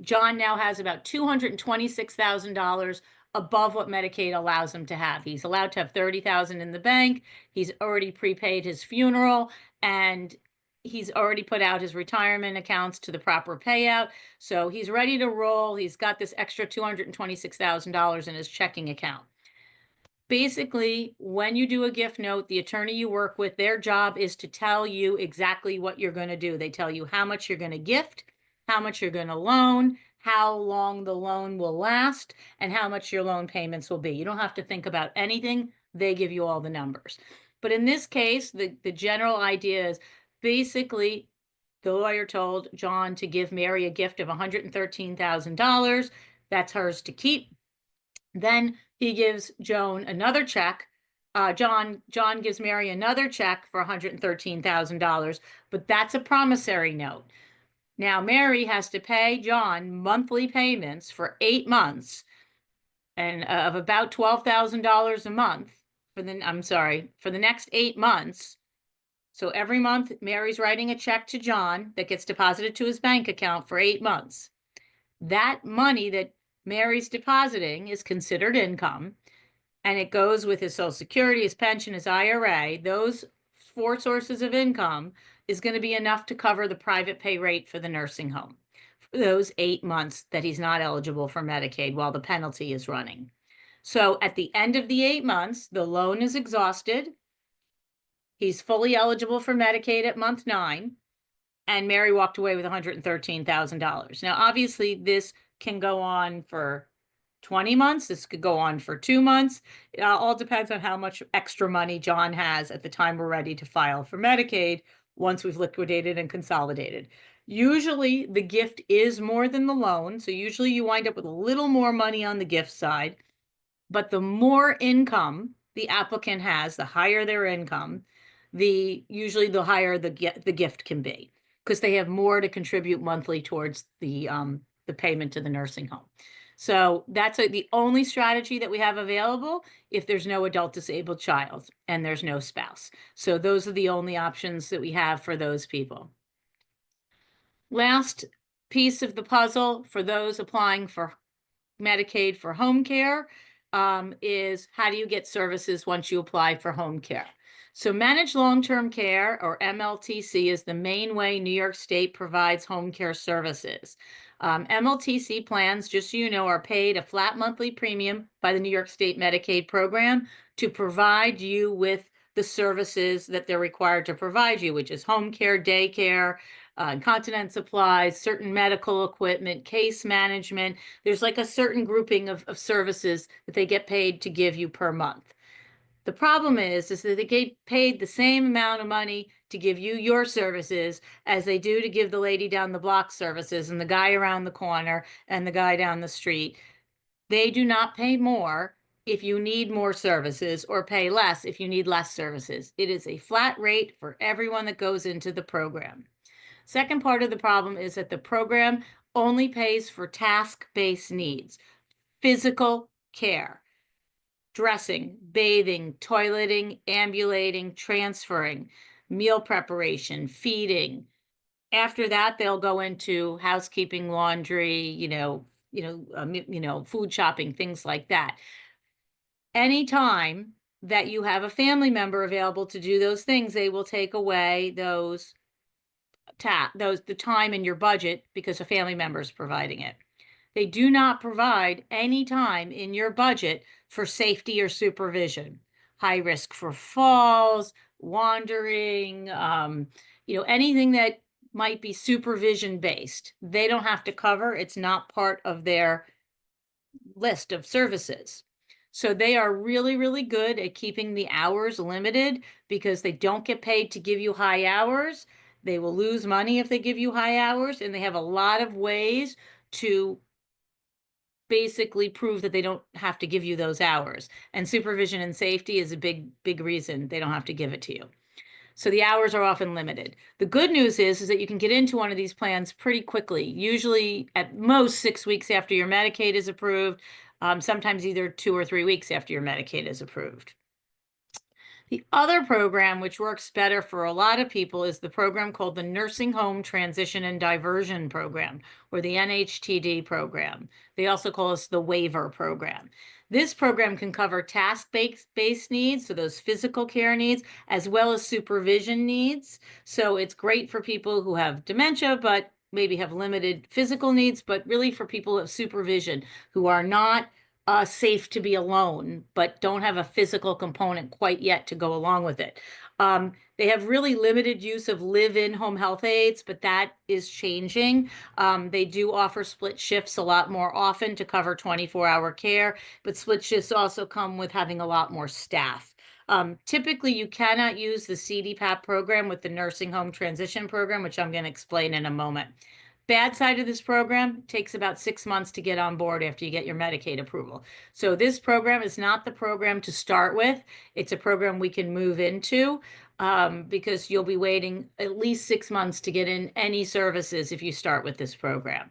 John now has about $226,000 above what Medicaid allows him to have. He's allowed to have $30,000 in the bank. He's already prepaid his funeral, and he's already put out his retirement accounts to the proper payout. So he's ready to roll. He's got this extra $226,000 in his checking account. Basically, when you do a gift note, the attorney you work with, their job is to tell you exactly what you're going to do. They tell you how much you're going to gift, how much you're going to loan, how long the loan will last, and how much your loan payments will be. You don't have to think about anything. They give you all the numbers. But in this case, the general idea is basically the lawyer told John to give Mary a gift of $113,000. That's hers to keep. Then he gives Joan another check. John gives Mary another check for $113,000, but that's a promissory note. Now Mary has to pay John monthly payments for 8 months and of about $12,000 a month for the next 8 months. So every month Mary's writing a check to John that gets deposited to his bank account for 8 months. That money that Mary's depositing is considered income, and it goes with his Social Security, his pension, his IRA. Those 4 sources of income is going to be enough to cover the private pay rate for the nursing home for those 8 months that he's not eligible for Medicaid while the penalty is running. So at the end of the 8 months, the loan is exhausted. He's fully eligible for Medicaid at month 9, and Mary walked away with $113,000. Now, obviously, this can go on for 20 months. This could go on for 2 months. It all depends on how much extra money John has at the time we're ready to file for Medicaid once we've liquidated and consolidated. Usually the gift is more than the loan. So usually you wind up with a little more money on the gift side, but the more income the applicant has, the higher their income, usually the higher the gift can be, because they have more to contribute monthly towards the payment to the nursing home. So that's the only strategy that we have available if there's no adult disabled child and there's no spouse. So those are the only options that we have for those people. Last piece of the puzzle for those applying for Medicaid for home care is how do you get services once you apply for home care? So managed long-term care, or MLTC, is the main way New York State provides home care services. MLTC plans, just so you know, are paid a flat monthly premium by the New York State Medicaid program to provide you with the services that they're required to provide you, which is home care, daycare, incontinence supplies, certain medical equipment, case management. There's like a certain grouping of services that they get paid to give you per month. The problem is that they get paid the same amount of money to give you your services as they do to give the lady down the block services and the guy around the corner and the guy down the street. They do not pay more if you need more services or pay less if you need less services. It is a flat rate for everyone that goes into the program. Second part of the problem is that the program only pays for task-based needs, physical care, dressing, bathing, toileting, ambulating, transferring, meal preparation, feeding. After that, they'll go into housekeeping, laundry, food shopping, things like that. Anytime that you have a family member available to do those things, they will take away the time in your budget because a family member is providing it. They do not provide any time in your budget for safety or supervision. High risk for falls, wandering, anything that might be supervision based. They don't have to cover. It's not part of their list of services. So they are really, really good at keeping the hours limited because they don't get paid to give you high hours. They will lose money if they give you high hours, and they have a lot of ways to basically prove that they don't have to give you those hours. And supervision and safety is a big, big reason they don't have to give it to you. So the hours are often limited. The good news is that you can get into one of these plans pretty quickly, usually at most 6 weeks after your Medicaid is approved, sometimes either 2 or 3 weeks after your Medicaid is approved. The other program, which works better for a lot of people, is the program called the Nursing Home Transition and Diversion Program, or the NHTD program. They also call us the waiver program. This program can cover task-based needs, so those physical care needs, as well as supervision needs. So it's great for people who have dementia, but maybe have limited physical needs, but really for people who have supervision, who are not safe to be alone, but don't have a physical component quite yet to go along with it. They have really limited use of live-in home health aides, but that is changing. They do offer split shifts a lot more often to cover 24-hour care, but split shifts also come with having a lot more staff. Typically, you cannot use the CDPAP program with the nursing home transition program, which I'm going to explain in a moment. Bad side of this program takes about 6 months to get on board after you get your Medicaid approval. So this program is not the program to start with. It's a program we can move into because you'll be waiting at least 6 months to get in any services if you start with this program.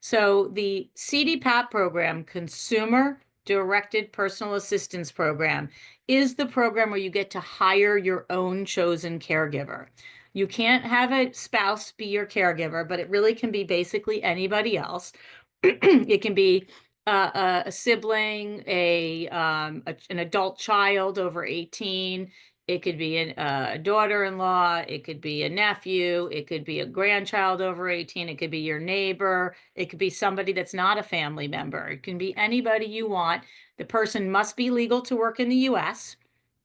So the CDPAP program, Consumer Directed Personal Assistance Program, is the program where you get to hire your own chosen caregiver. You can't have a spouse be your caregiver, but it really can be basically anybody else. It can be a sibling, an adult child over 18. It could be a daughter-in-law. It could be a nephew. It could be a grandchild over 18. It could be your neighbor. It could be somebody that's not a family member. It can be anybody you want. The person must be legal to work in the U.S.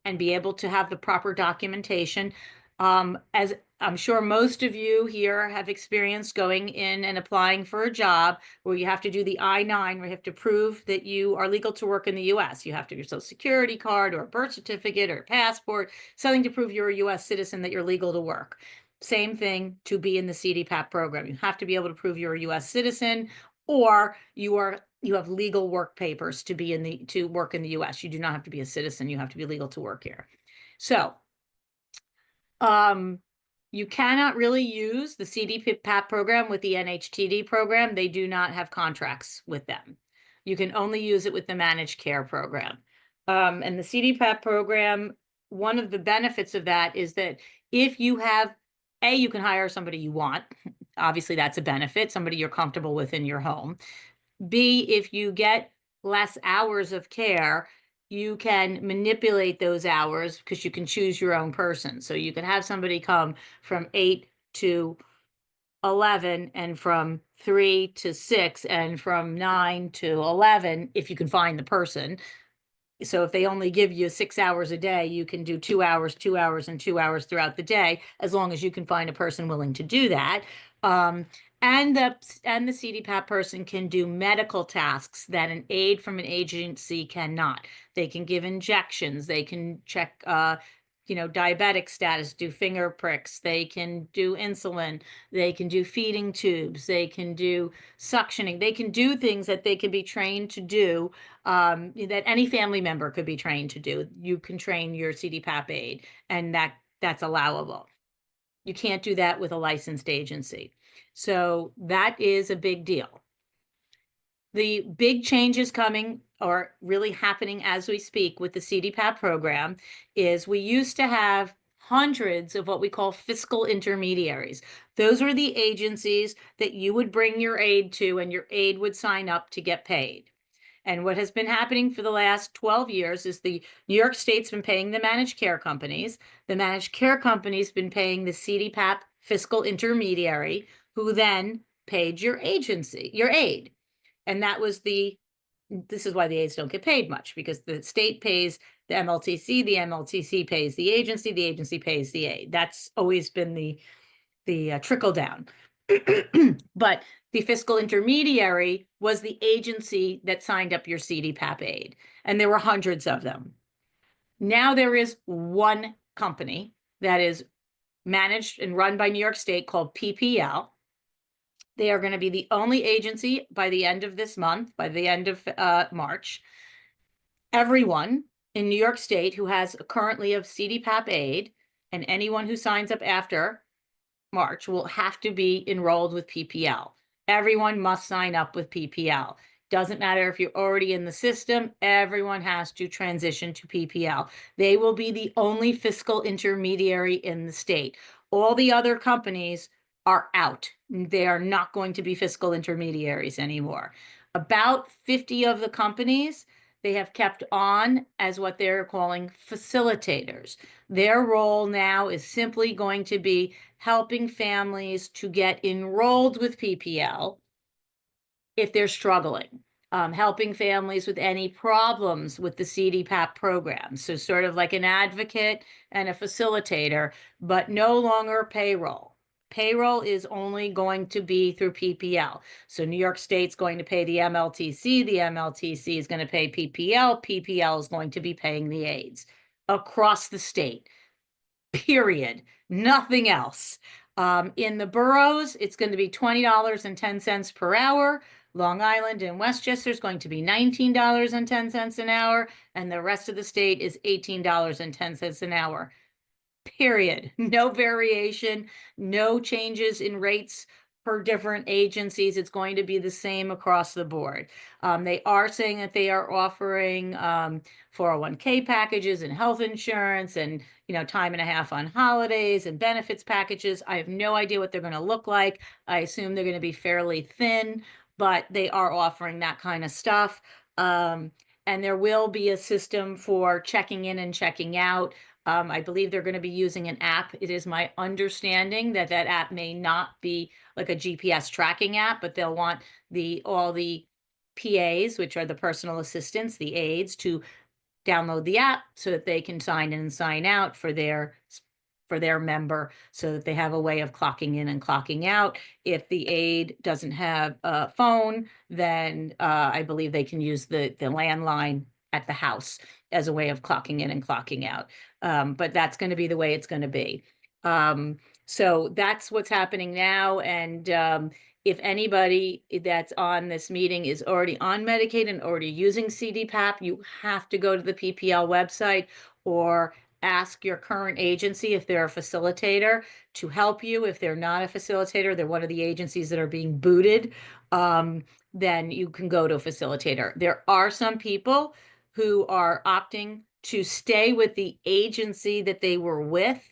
and be able to have the proper documentation. As I'm sure most of you here have experienced going in and applying for a job where you have to do the I-9, where you have to prove that you are legal to work in the U.S. You have to have your social security card or a birth certificate or a passport, something to prove you're a U.S. citizen, that you're legal to work. Same thing to be in the CDPAP program. You have to be able to prove you're a U.S. citizen, or you have legal work papers to work in the U.S. You do not have to be a citizen. You have to be legal to work here. So you cannot really use the CDPAP program with the NHTD program. They do not have contracts with them. You can only use it with the managed care program. And the CDPAP program, one of the benefits of that is that if you have, you can hire somebody you want. Obviously, that's a benefit, somebody you're comfortable with in your home. B, if you get less hours of care, you can manipulate those hours because you can choose your own person. So you can have somebody come from 8 to 11 and from 3 to 6 and from 9 to 11 if you can find the person. So if they only give you 6 hours a day, you can do 2 hours, 2 hours, and 2 hours throughout the day, as long as you can find a person willing to do that. And the CDPAP person can do medical tasks that an aide from an agency cannot. They can give injections. They can check, diabetic status, do finger pricks. They can do insulin. They can do feeding tubes. They can do suctioning. They can do things that they can be trained to do, that any family member could be trained to do. You can train your CDPAP aide, and that's allowable. You can't do that with a licensed agency. So that is a big deal. The big changes coming, or really happening as we speak with the CDPAP program, is we used to have hundreds of what we call fiscal intermediaries. Those were the agencies that you would bring your aide to, and your aide would sign up to get paid. And what has been happening for the last 12 years is the New York State's been paying the managed care companies. The managed care companies been paying the CDPAP fiscal intermediary, who then paid your agency, your aide. And this is why the aides don't get paid much, because the state pays the MLTC pays the agency pays the aide. That's always been the trickle down. But the fiscal intermediary was the agency that signed up your CDPAP aide, and there were hundreds of them. Now there is one company that is managed and run by New York State called PPL. They are going to be the only agency by the end of this month, by the end of March. Everyone in New York State who has currently a CDPAP aide, and anyone who signs up after March, will have to be enrolled with PPL. Everyone must sign up with PPL. Doesn't matter if you're already in the system, everyone has to transition to PPL. They will be the only fiscal intermediary in the state. All the other companies are out. They are not going to be fiscal intermediaries anymore. About 50 of the companies they have kept on as what they're calling facilitators. Their role now is simply going to be helping families to get enrolled with PPL if they're struggling, helping families with any problems with the CDPAP program. So sort of like an advocate and a facilitator, but no longer payroll. Payroll is only going to be through PPL. So New York State's going to pay the MLTC, the MLTC is going to pay PPL, PPL is going to be paying the aides across the state, period. Nothing else. In the boroughs, it's going to be $20.10 per hour. Long Island and Westchester is going to be $19.10 an hour, and the rest of the state is $18.10 an hour. Period. No variation, no changes in rates for different agencies. It's going to be the same across the board. They are saying that they are offering 401k packages and health insurance and time and a half on holidays and benefits packages. I have no idea what they're going to look like. I assume they're going to be fairly thin, but they are offering that kind of stuff. And there will be a system for checking in and checking out. I believe they're going to be using an app. It is my understanding that that app may not be like a GPS tracking app, but they'll want all the PAs, which are the personal assistants, the aides, to download the app so that they can sign in and sign out for their member, so that they have a way of clocking in and clocking out. If the aide doesn't have a phone, then I believe they can use the landline at the house as a way of clocking in and clocking out. But that's going to be the way it's going to be. So that's what's happening now. And if anybody that's on this meeting is already on Medicaid and already using CDPAP, you have to go to the PPL website or ask your current agency if they're a facilitator to help you. If they're not a facilitator, they're one of the agencies that are being booted, then you can go to a facilitator. There are some people who are opting to stay with the agency that they were with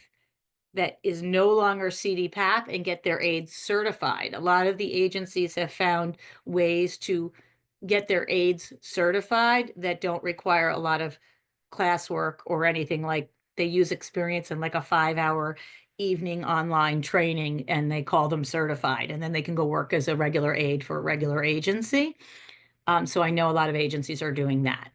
that is no longer CDPAP and get their aides certified. A lot of the agencies have found ways to get their aides certified that don't require a lot of classwork or anything. Like they use experience in like a 5-hour evening online training and they call them certified, and then they can go work as a regular aide for a regular agency. So I know a lot of agencies are doing that.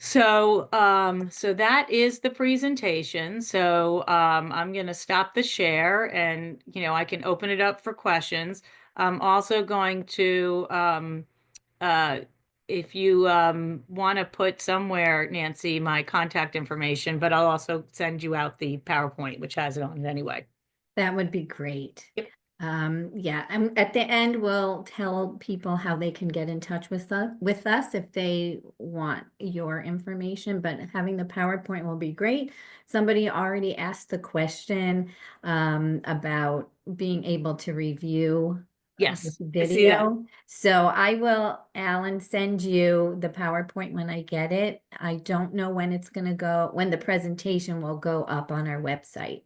So that is the presentation. So I'm going to stop the share and, I can open it up for questions. I'm also going to, if you want to put somewhere, Nancy, my contact information, but I'll also send you out the PowerPoint, which has it on it anyway. That would be great. Yep. Yeah, and at the end, we'll tell people how they can get in touch with us if they want your information, but having the PowerPoint will be great. Somebody already asked the question about being able to review Yes, this I see that. video. So I will, Alan, send you the PowerPoint when I get it. I don't know when it's going to go, when the presentation will go up on our website.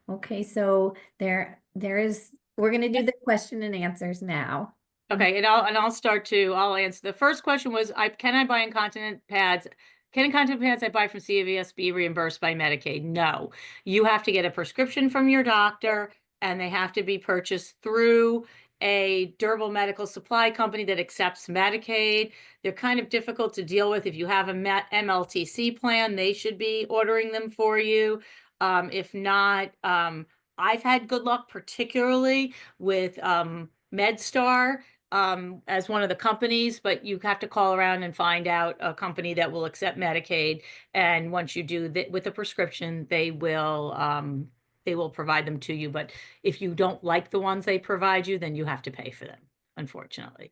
Okay, so there is, we're going to do the question and answers now. Okay, and I'll start to, I'll answer. The first question was, can I buy incontinent pads? Can incontinent pads I buy from CVS be reimbursed by Medicaid? No. You have to get a prescription from your doctor, and they have to be purchased through a durable medical supply company that accepts Medicaid. They're kind of difficult to deal with. If you have a MLTC plan, they should be ordering them for you. If not, I've had good luck, particularly with MedStar as one of the companies, but you have to call around and find out a company that will accept Medicaid. And once you do that with a prescription, they will provide them to you. But if you don't like the ones they provide you, then you have to pay for them, unfortunately.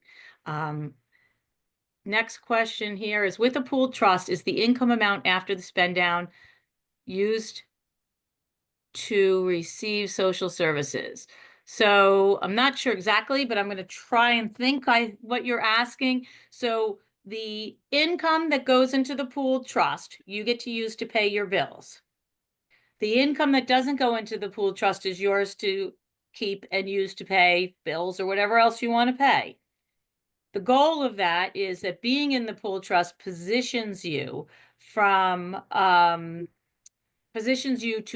Next question here is, with a pooled trust, is the income amount after the spend down used to receive social services? So I'm not sure exactly, but I'm going to try and think what you're asking. So the income that goes into the pooled trust, you get to use to pay your bills. The income that doesn't go into the pooled trust is yours to keep and use to pay bills or whatever else you want to pay. The goal of that is that being in the pooled trust positions you to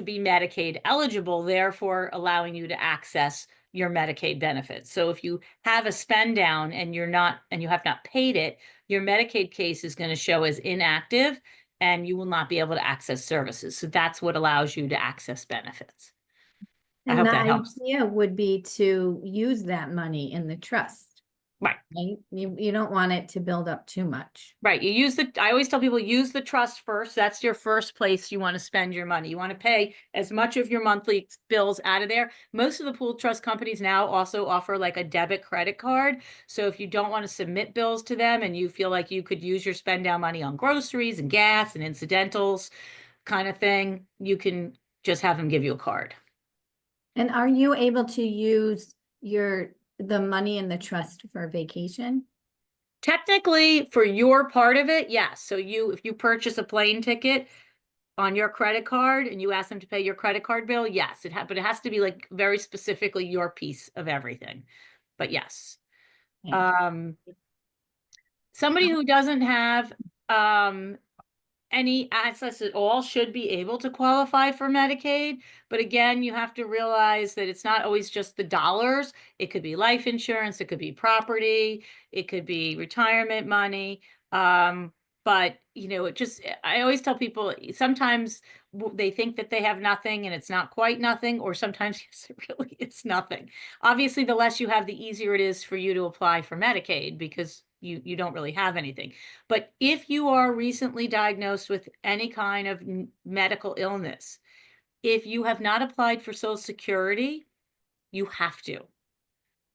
be Medicaid eligible, therefore allowing you to access your Medicaid benefits. So if you have a spend down and you have not paid it, your Medicaid case is going to show as inactive and you will not be able to access services. So that's what allows you to access benefits. I And hope the that helps. idea would be to use that money in the trust, Right. right? You don't want it to build up too much. Right. I always tell people use the trust first. That's your first place you want to spend your money. You want to pay as much of your monthly bills out of there. Most of the pooled trust companies now also offer like a debit credit card. So if you don't want to submit bills to them and you feel like you could use your spend down money on groceries and gas and incidentals kind of thing, you can just have them give you a card. And are you able to use the money in the trust for vacation? Technically, for your part of it, yes. So if you purchase a plane ticket on your credit card and you ask them to pay your credit card bill, yes, but it has to be like very specifically your piece of everything. But yes. Okay. Somebody who doesn't have any access at all should be able to qualify for Medicaid. But again, you have to realize that it's not always just the dollars. It could be life insurance, it could be property, it could be retirement money. But I always tell people sometimes they think that they have nothing and it's not quite nothing, or sometimes yes, it really is nothing. Obviously, the less you have, the easier it is for you to apply for Medicaid because you don't really have anything. But if you are recently diagnosed with any kind of medical illness, if you have not applied for Social Security, you have to.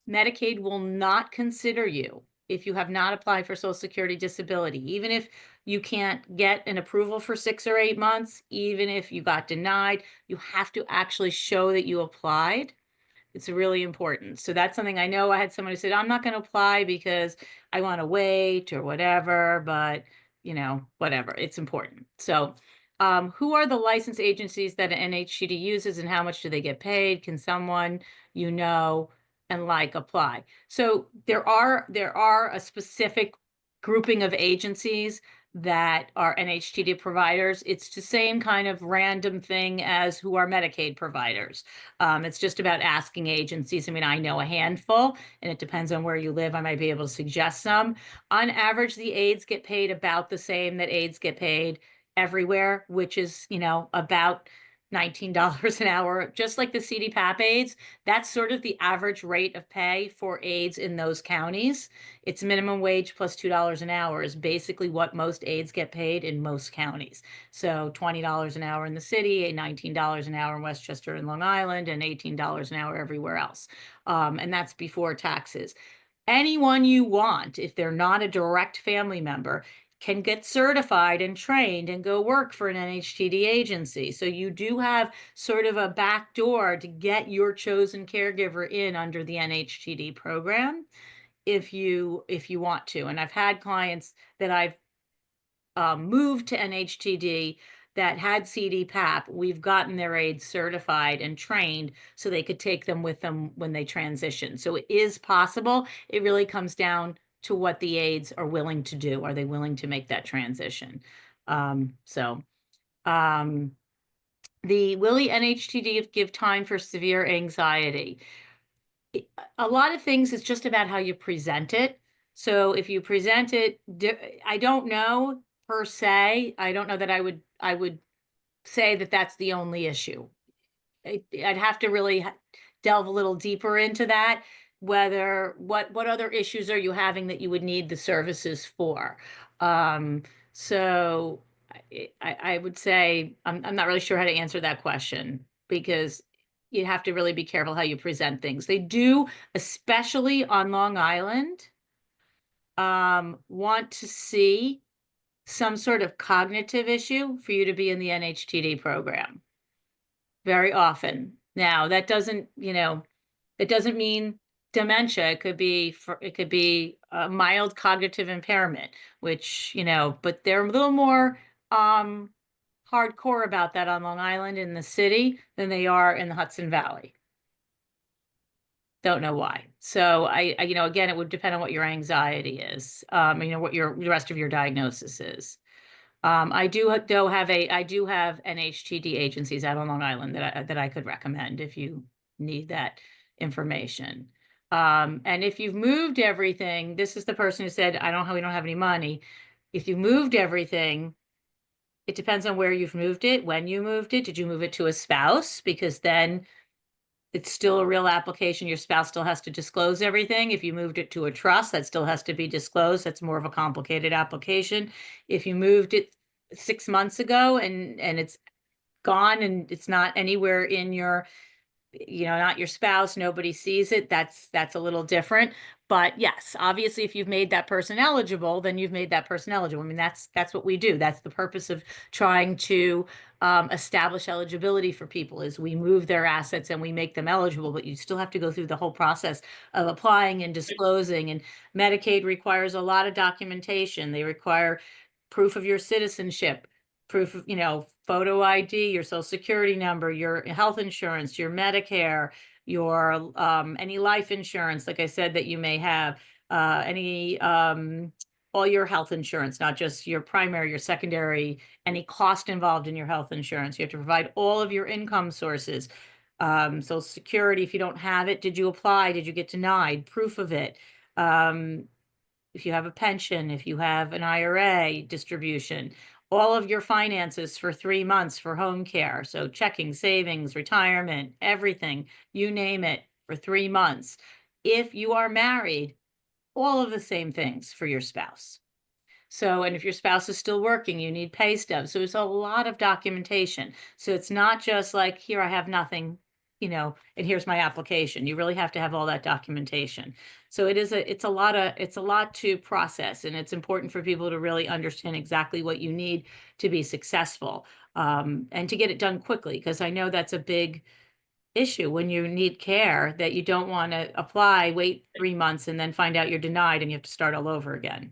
Medicaid will not consider you if you have not applied for Social Security disability, even if you can't get an approval for 6 or 8 months, even if you got denied, you have to actually show that you applied. It's really important. So that's something I know. I had someone who said, I'm not going to apply because I want to wait or whatever, but whatever, it's important. So who are the license agencies that an NHTD uses and how much do they get paid? Can someone and apply? So there are a specific grouping of agencies that are NHTD providers. It's the same kind of random thing as who are Medicaid providers. It's just about asking agencies. I mean, I know a handful, and it depends on where you live. I might be able to suggest some. On average, the aides get paid about the same that aides get paid everywhere, which is, about $19 an hour, just like the CDPAP aides. That's sort of the average rate of pay for aides in those counties. It's minimum wage plus $2 an hour is basically what most aides get paid in most counties. So $20 an hour in the city, $19 an hour in Westchester and Long Island, and $18 an hour everywhere else. And that's before taxes. Anyone you want, if they're not a direct family member, can get certified and trained and go work for an NHTD agency. So you do have sort of a back door to get your chosen caregiver in under the NHTD program if you want to. And I've had clients that I've moved to NHTD that had CDPAP. We've gotten their aides certified and trained so they could take them with them when they transition. So it is possible. It really comes down to what the aides are willing to do. Are they willing to make that transition? Will the NHTD give time for severe anxiety? A lot of things is just about how you present it. So if you present it, I don't know per se. I don't know that I would say that that's the only issue. I'd have to really delve a little deeper into that. What other issues are you having that you would need the services for? So I would say I'm not really sure how to answer that question because you have to really be careful how you present things. They do, especially on Long Island, want to see some sort of cognitive issue for you to be in the NHTD program very often. Now, that doesn't, It doesn't mean dementia. It could be a mild cognitive impairment, which, but they're a little more hardcore about that on Long Island in the city than they are in the Hudson Valley. Don't know why. So again, it would depend on what your anxiety is, what the rest of your diagnosis is. I do have NHTD agencies out on Long Island that I could recommend if you need that information. And if you've moved everything, this is the person who said, we don't have any money. If you moved everything, it depends on where you've moved it, when you moved it. Did you move it to a spouse? Because then it's still a real application. Your spouse still has to disclose everything. If you moved it to a trust, that still has to be disclosed. That's more of a complicated application. If you moved it 6 months ago and it's gone and it's not anywhere in your, not your spouse, nobody sees it, that's a little different. But yes, obviously, if you've made that person eligible, then you've made that person eligible. I mean, that's what we do. That's the purpose of trying to establish eligibility for people, is we move their assets and we make them eligible, but you still have to go through the whole process of applying and disclosing. And Medicaid requires a lot of documentation. They require proof of your citizenship, proof of, photo ID, your social security number, your health insurance, your Medicare, your any life insurance, like I said, that you may have, any all your health insurance, not just your primary, your secondary, any cost involved in your health insurance. You have to provide all of your income sources. Social Security, if you don't have it, did you apply? Did you get denied? Proof of it. If you have a pension, if you have an IRA distribution, all of your finances for 3 months for home care. So checking, savings, retirement, everything, you name it, for 3 months. If you are married, all of the same things for your spouse. So, and if your spouse is still working, you need pay stubs. So it's a lot of documentation. So it's not just like, here, I have nothing, and here's my application. You really have to have all that documentation. So it's a lot to process, and it's important for people to really understand exactly what you need to be successful, and to get it done quickly, because I know that's a big issue when you need care, that you don't want to apply, wait 3 months, and then find out you're denied and you have to start all over again.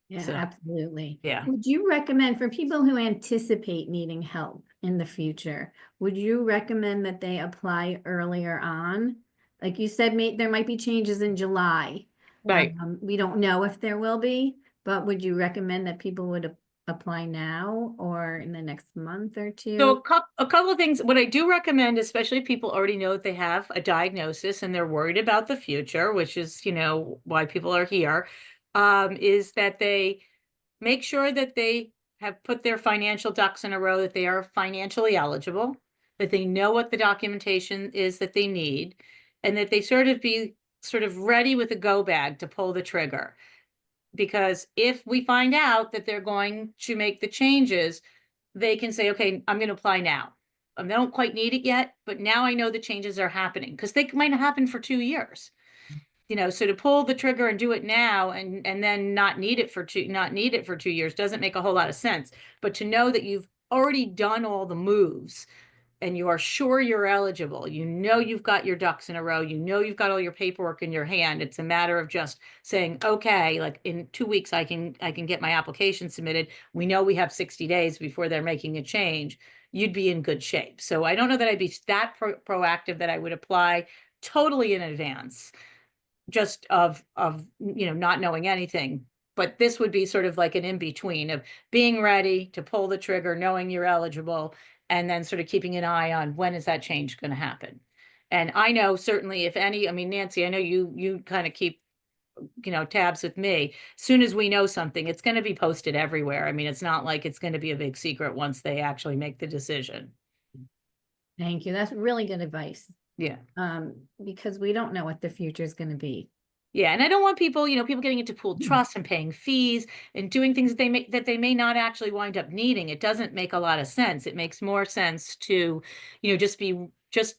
Yeah, So, absolutely. yeah. Would you recommend, for people who anticipate needing help in the future, would you recommend that they apply earlier on? Like you said, there might be changes in July. Right. We don't know if there will be, but would you recommend that people would apply now or in the next month or So two? a couple of things. What I do recommend, especially if people already know that they have a diagnosis and they're worried about the future, which is, why people are here, is that they make sure that they have put their financial ducks in a row, that they are financially eligible, that they know what the documentation is that they need, and that they be ready with a go bag to pull the trigger. Because if we find out that they're going to make the changes, they can say, okay, I'm going to apply now. They don't quite need it yet, but now I know the changes are happening, because they might not happen for 2 years. So to pull the trigger and do it now and then not need it for 2 years doesn't make a whole lot of sense. But to know that you've already done all the moves and you are sure you're eligible, you've got your ducks in a row, you've got all your paperwork in your hand. It's a matter of just saying, okay, like in 2 weeks, I can get my application submitted. We know we have 60 days before they're making a change. You'd be in good shape. So I don't know that I'd be that proactive that I would apply totally in advance, just of not knowing anything. But this would be sort of like an in-between of being ready to pull the trigger, knowing you're eligible, and then sort of keeping an eye on when is that change going to happen. And I know certainly, if any, Nancy, I know you kind of keep tabs with me. As soon as we know something, it's going to be posted everywhere. It's not like it's going to be a big secret once they actually make the decision. Thank you. That's really good advice. Yeah. Because we don't know what the future is going to be. Yeah, and I don't want people, people getting into pooled trust and paying fees and doing things that they may not actually wind up needing. It doesn't make a lot of sense. It makes more sense to, just be just,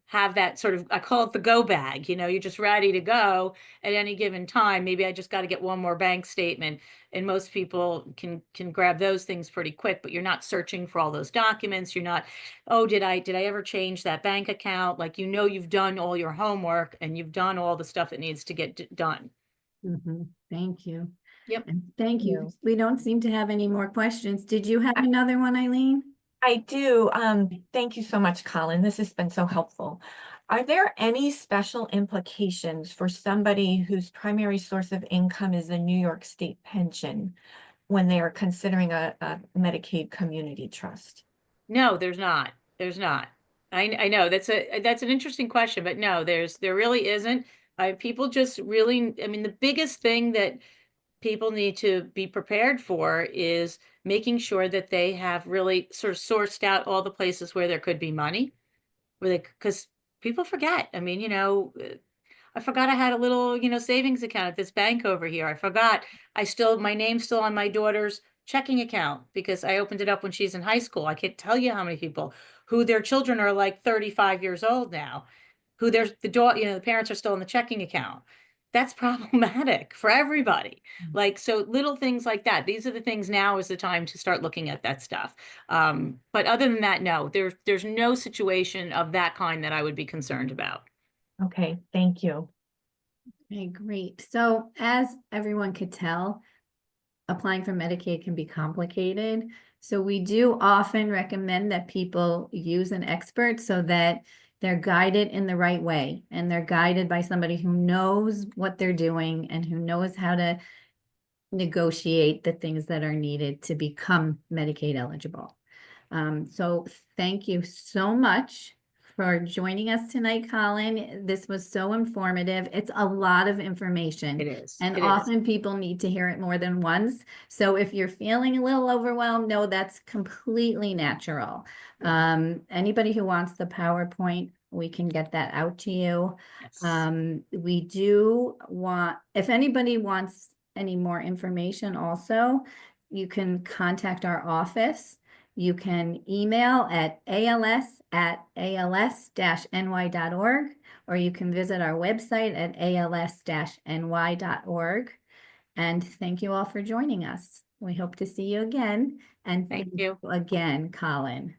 have that sort of, I call it the go bag, you're just ready to go at any given time. Maybe I just got to get one more bank statement. And most people can grab those things pretty quick, but you're not searching for all those documents. You're not, oh, did I ever change that bank account? Like, you've done all your homework and you've done all the stuff that needs to get done. Thank you. Yep. And thank you. you. We don't seem to have any more questions. Did you have another one, Eileen? I do. Thank you so much, Colin. This has been so helpful. Are there any special implications for somebody whose primary source of income is a New York State pension when they are considering a Medicaid community trust? No, there's not. There's not. I know that's an interesting question, but no, there really isn't. People just really, I mean, the biggest thing that people need to be prepared for is making sure that they have really sort of sourced out all the places where there could be money, because people forget. I mean, I forgot I had a little, savings account at this bank over here. I forgot my name's still on my daughter's checking account because I opened it up when she's in high school. I can't tell you how many people who their children are like 35 years old now, who the parents are still in the checking account. That's problematic for everybody. Like, so little things like that. These are the things. Now is the time to start looking at that stuff. But other than that, no, there's no situation of that kind that I would be concerned about. Okay, thank you. Okay, great. So as everyone could tell, applying for Medicaid can be complicated. So we do often recommend that people use an expert so that they're guided in the right way and they're guided by somebody who knows what they're doing and who knows how to negotiate the things that are needed to become Medicaid eligible. So thank you so much for joining us tonight, Colin. This was so informative. It's a lot of information. It is. And It is. often people need to hear it more than once. So if you're feeling a little overwhelmed, no, that's completely natural. Anybody who wants the PowerPoint, we can get that out to you. Yes. We do want, if anybody wants any more information also, you can contact our office. You can email at als@als-ny.org, or you can visit our website at als-ny.org. And thank you all for joining us. We hope to see you again. And Thank you again, Colin.